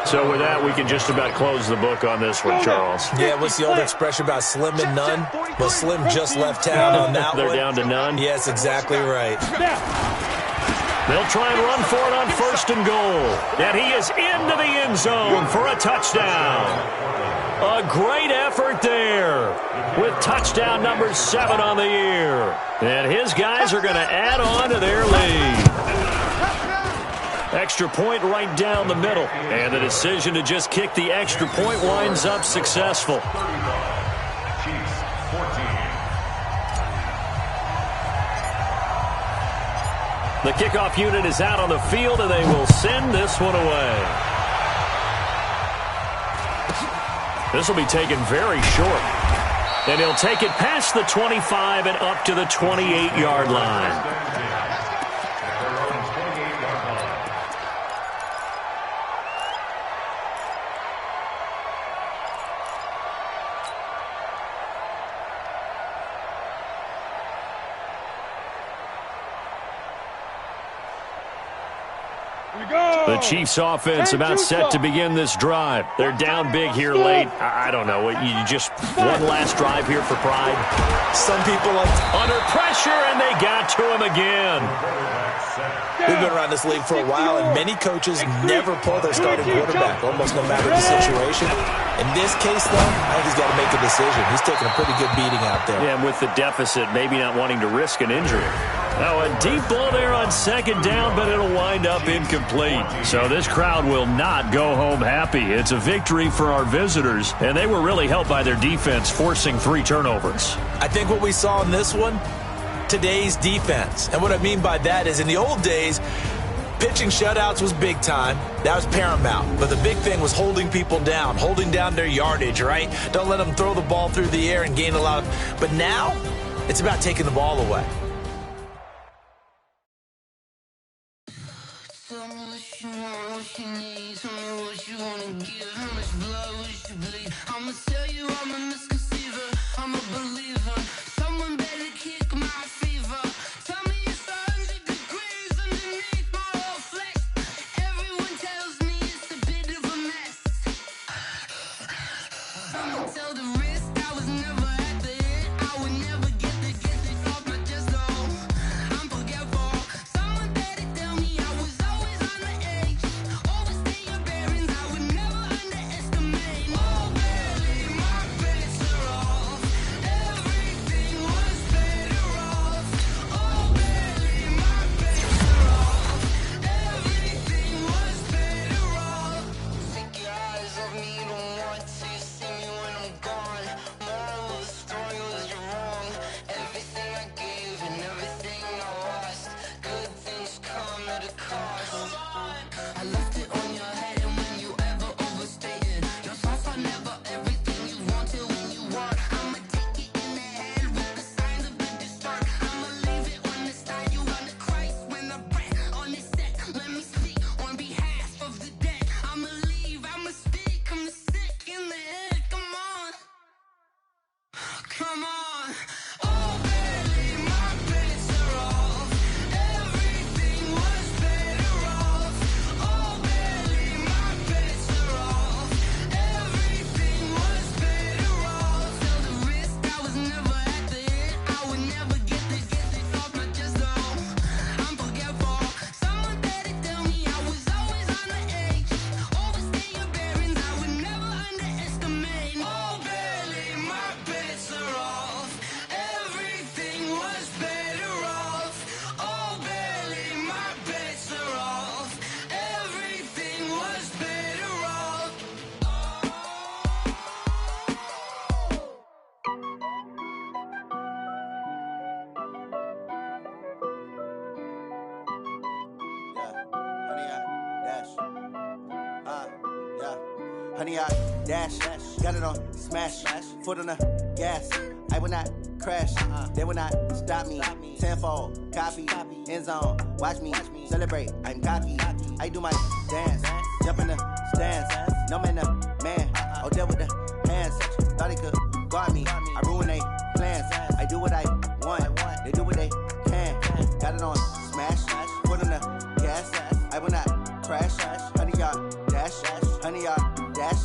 So with that, we can just about close the book on this one, Charles. Yeah, what's the old expression about slim and none? Well, Slim just left town on that They're one. down to none? Yes, exactly right. They'll try and run for it on 1st and goal. And he is into the end zone for a touchdown. A great effort there with touchdown number 7 on the year. And his guys are going to add on to their lead. Extra point right down the middle. And the decision to just kick the extra point winds up successful. Chiefs 14. The kickoff unit is out on the field, and they will send this one away. This will be taken very short. And he'll take it past the 25 and up to the 28-yard line. The Chiefs offense about set to begin this drive. They're down big here late. I don't know. You just one last drive here for pride. Some people like under pressure, and they got to him again. We've been around this league for a while, and many coaches never pull their starting quarterback, almost no matter the situation. In this case, though, I think he's got to make a decision. He's taking a pretty good beating out there. Yeah, and with the deficit, maybe not wanting to risk an injury. Now, a deep ball there on 2nd down, but it'll wind up incomplete. So this crowd will not go home happy. It's a victory for our visitors, and they were really helped by their defense, forcing 3 turnovers. I think what we saw in this one, today's defense. And what I mean by that is in the old days, pitching shutouts was big time. That was paramount. But the big thing was holding people down, holding down their yardage, right? Don't let them throw the ball through the air and gain a lot of... But now, it's about taking the ball away. Tell me what you want, what you need. Tell me what you want to give. How much blood would you bleed? I'ma tell you I'm a misconceiver. I'm a believer. Someone better kick my fever. Tell me it's 100 degrees underneath my whole flesh. Everyone tells me it's a bit of a mess. Someone tell the risk I was never at the end. I would never get it off my chest, though. I'm forgetful. Someone better tell me I was always on the edge. Overstay your bearings, I would never underestimate. Oh, barely, my bets are off. Everything was better off. Oh, barely, my bets are off. Everything was better off. Take your eyes off me, you don't want to see me when I'm gone. Moral of the story was you're wrong. Everything I gave and everything I lost. Good things come at a cost. I left it on your head, and when you ever overstated your thoughts are never everything you wanted when you want. I'ma take it in the head with the signs of the distort. I'ma leave it on the side. You on the Christ when I breath on this set. Let me speak on behalf of the dead. I'ma leave, I'ma speak. I'm the sick in the head. Come on, come on. Oh, barely, my bets are off. Everything was better off. Oh, barely, my bets are off. Everything was better honey, I dash. Got it on smash. Foot on the gas. I will not crash. They will not stop me. Tenfold, copy, end zone. Watch me celebrate. I'm cocky. I do my dance. Jump in the stands. No man, the man. Oh, deal with the hands. Thought he could guard me. I ruin they plans. I do what I want. They do what they can. Got it on smash. Foot on the gas. I will not crash. Honey, yard dash. Honey, yard dash.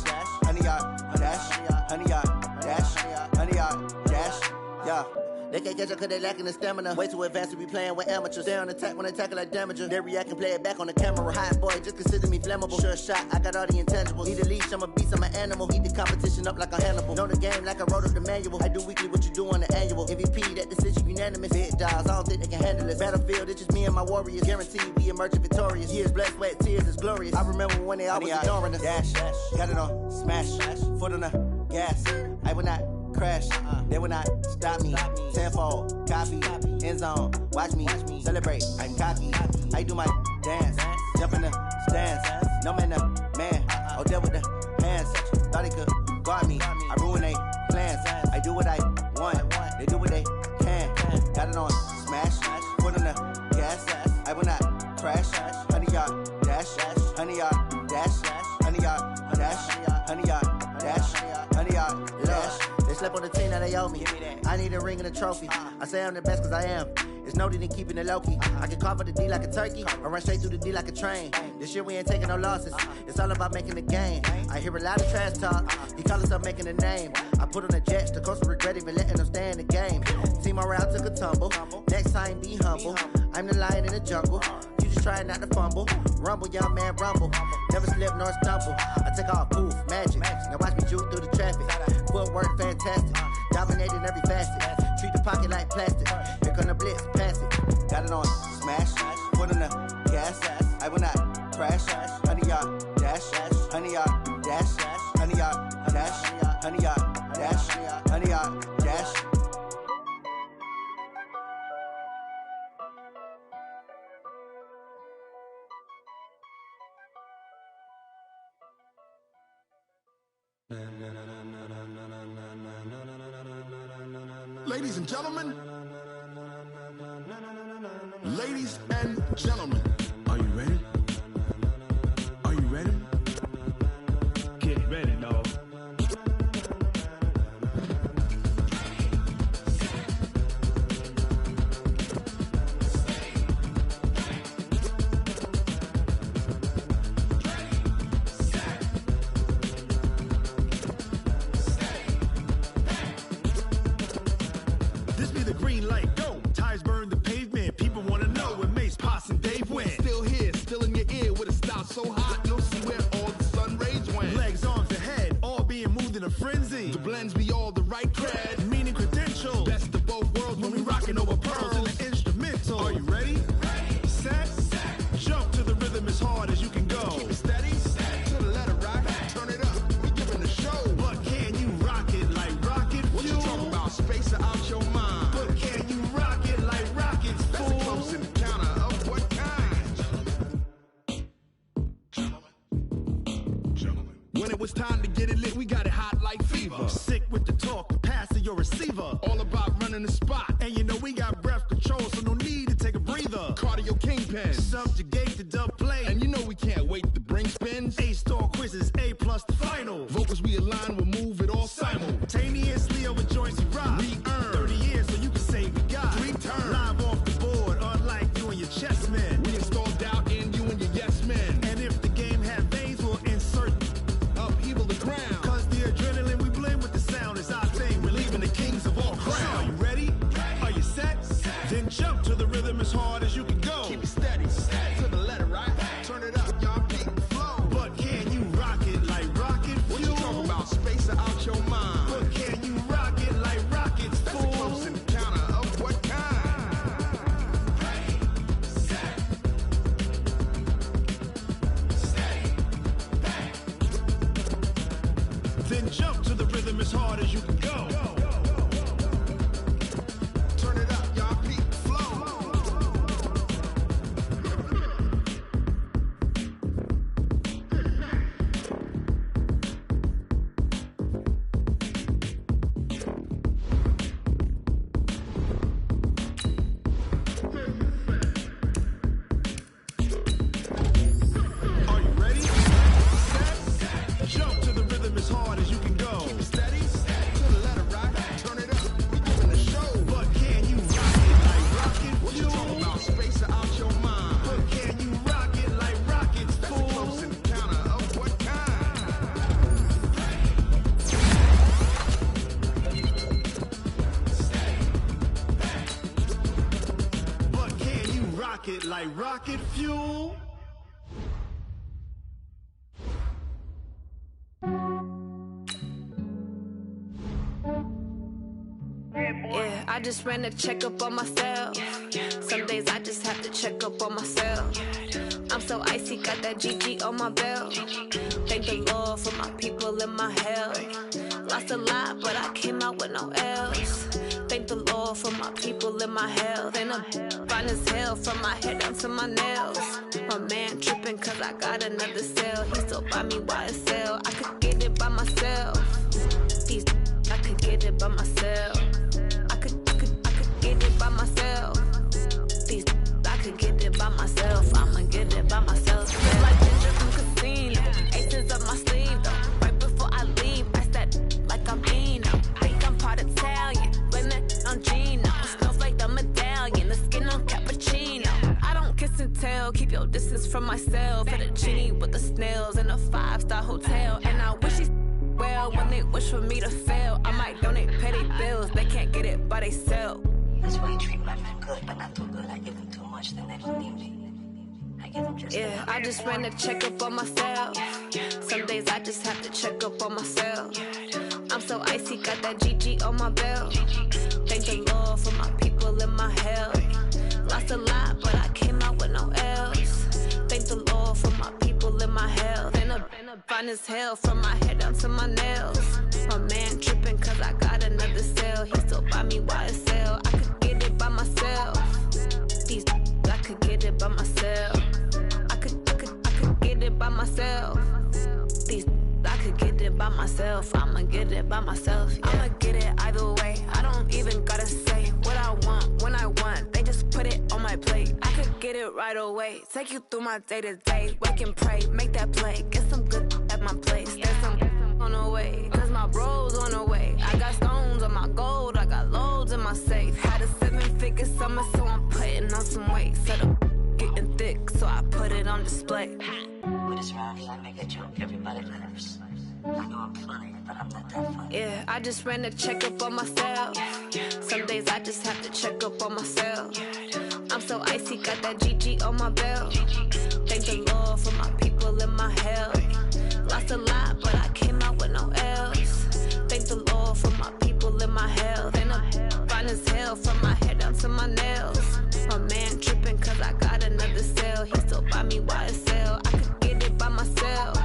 Honey, yard dash. Honey, yard dash. Honey, yard dash. Yeah. They can't catch up cause they lacking the stamina. Way too advanced to be playing with amateurs. Stay on attack when they tackle like damager. They react and play it back on the camera. Hot boy, just consider me flammable. Sure shot, I got all the intangibles. Need a leash, I'm a beast, I'm an animal. Heat the competition up like a Hannibal. Know the game like I wrote up the manual. I do weekly what you do on the annual. MVP, that decision unanimous. Big dogs, I don't think they can handle it. Battlefield, it's just me and my warriors. Guaranteed we emerging victorious. Years, blood, sweat, tears, it's glorious. I remember when they always ignoring us. Dash, got it on smash. Foot on the gas. I will not crash. They will not stop me. Tenfold, copy, end zone. Watch me celebrate. I'm cocky. I do my dance. Jump in the stands. No man, the man. Oh, deal with the hands. Thought he could guard me. I ruin they plans. I do what I want. They do what they can. Got it on smash. Foot on the gas. I will not crash. Honey, yard dash. Honey, yard dash. Honey, yard dash. Honey, yard dash. Honey, yard dash. They slept on the team, now they owe me. I need a ring and a trophy. I say I'm the best cause I am. It's no need in keeping it low-key. I can carve for the D like a turkey, or run straight through the D like a train. This year we ain't taking no losses. It's all about making the game. I hear a lot of trash talk. He call himself making a name. I put on the Jets, the coach will regret even letting them stay in the game. Team morale took a tumble. Next time be humble. I'm the lion in the jungle. You just try not to fumble. Rumble, young man, rumble. Never slip nor stumble. I take off, poof, magic. Now watch me juke through the traffic. Footwork fantastic. Dominating every facet. Treat the pocket like plastic. Here come the blitz, pass it. Got it on smash. Foot on the gas. I will not crash. Honey, yard dash. Honey, yard dash. Honey, yard dash. Honey, yard dash. Honey, yard dash. Ladies and gentlemen, ladies and gentlemen, are you ready? Are you ready? Get ready, dog. This be the green light, go. Tires burn the pavement. People wanna know where Mace, Potts, and Dave went. Still here, still in your ear with a style so hot, you'll see where all the sun rays went. Legs, arms, and head, all being moved in a frenzy. The blends be all the right cred, Meaning credentials. best of both worlds when we rockin' over pearls in the instrumental. Are you ready? Set. Jump to the rhythm as hard as you can go. Keep it steady, to the letter rock, turn it up, we giving the show. But can you rock it like rocket What you fuel? talking about, space or out your mind? But can you rock it like rockets, That's a fool? close encounter of what kind? When it was time to get it lit, we got it hot like fever. Sick with the talk, the pass to your receiver. All about running the spot, And you know we got breath control, so no need to take a breather. cardio kingpin. Subjugate the dub play. And you know we can't wait to bring spins. A-star quizzes, A+ the final. Vocals we align, we'll move it all Simultaneously over joints we rock. We earn 30 years so you can say we got 3 turns. Live off the board, unlike you and your chess men. We install doubt in you and your yes men. And if the game had veins, we'll insert. Upheaval the ground. Cause the adrenaline we blend with the sound is our thing. We're leaving the kings of all crowns. Are you ready? Are you set? Then jump to the rhythm as hard as you can go. Keep it steady, to the letter right. Turn it up, y'all peak the flow. But can you rock it like rocket What fuel? you talking about, space or out your mind? But can you rock it like rockets, That's a fool? close encounter of what kind? Then jump to the rhythm as hard as you can go. Turn it up, y'all peak the flow. it like rocket fuel. Yeah, I just ran a checkup on myself. Some days I just have to check up on myself. I'm so icy, got that GG on my belt. Thank the Lord for my people and my health. Lost a lot, but I came out with no L's. Thank the Lord for my people and my health. And I'm fine as hell from my head down to my nails. My man tripping cause I got another cell. He still buy me YSL. I could get it by myself. These I could get it by myself. I could get it by myself. These I could get it by myself. I'ma get it by myself. Feel like ginger from casino. Aces up my sleeve though. Right before I leave, I that like I'm Eno. Think I'm part Italian. Blame that on Gino. Snowflake the medallion. The skin on cappuccino. I don't kiss and tell. Keep your distance from myself. At a genie with the snails in a 5-star hotel. And I wish he's well when they wish for me to fail. I might donate petty bills. They can't get it by themselves. That's why you treat my men good, but not too good. I give them too much, then they don't need me. I give them just yeah, I just ran a checkup on myself. Some days I just have to check up on myself. I'm so icy, got that GG on my belt. Thank the Lord for my people and my health. Lost a lot, but I came out with no L's. Thank the Lord for my people and my health. And I'm fine as hell from my head down to my nails. My man tripping cause I got another cell. He still buy me YSL. I could get it by myself. These I could get it by myself. I could get it by myself. These I could get it by myself. I'ma get it by myself. Yeah. I'ma get it either way. I don't even gotta say what I want when I want. They just put it on my plate. I could get it right away. Take you through my day to day. Wake and pray, make that play. Get some good at my place. There's some on the way, cause my bro's on the way. I got stones on my gold. I got loads in my safe. Had a 7-figure summer, so I'm putting on some weight. Set up getting thick, so I put it on display. With this round, I make a joke, everybody laughs. I know I'm funny, but I'm not that funny. Yeah, I just ran a checkup on myself. Some days I just have to check up on myself. I'm so icy, got that GG on my belt. Thank the Lord for my people and my health. Lost a lot, but I came out with no L's. Thank the Lord for my people and my health. And I'm fine as hell from my head down to my nails. My man tripping cause I got another cell. He still buy me YSL. I could get it by myself.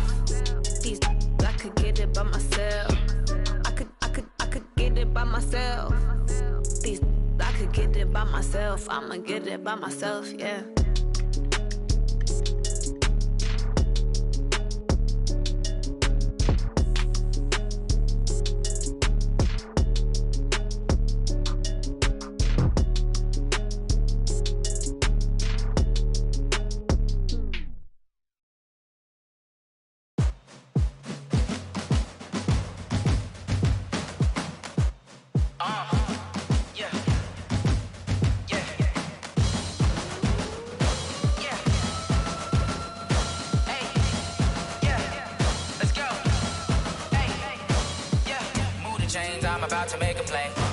These I could get it by myself. I could get it by myself. These I could get it by myself. I'ma get it by myself, yeah. About to make a play.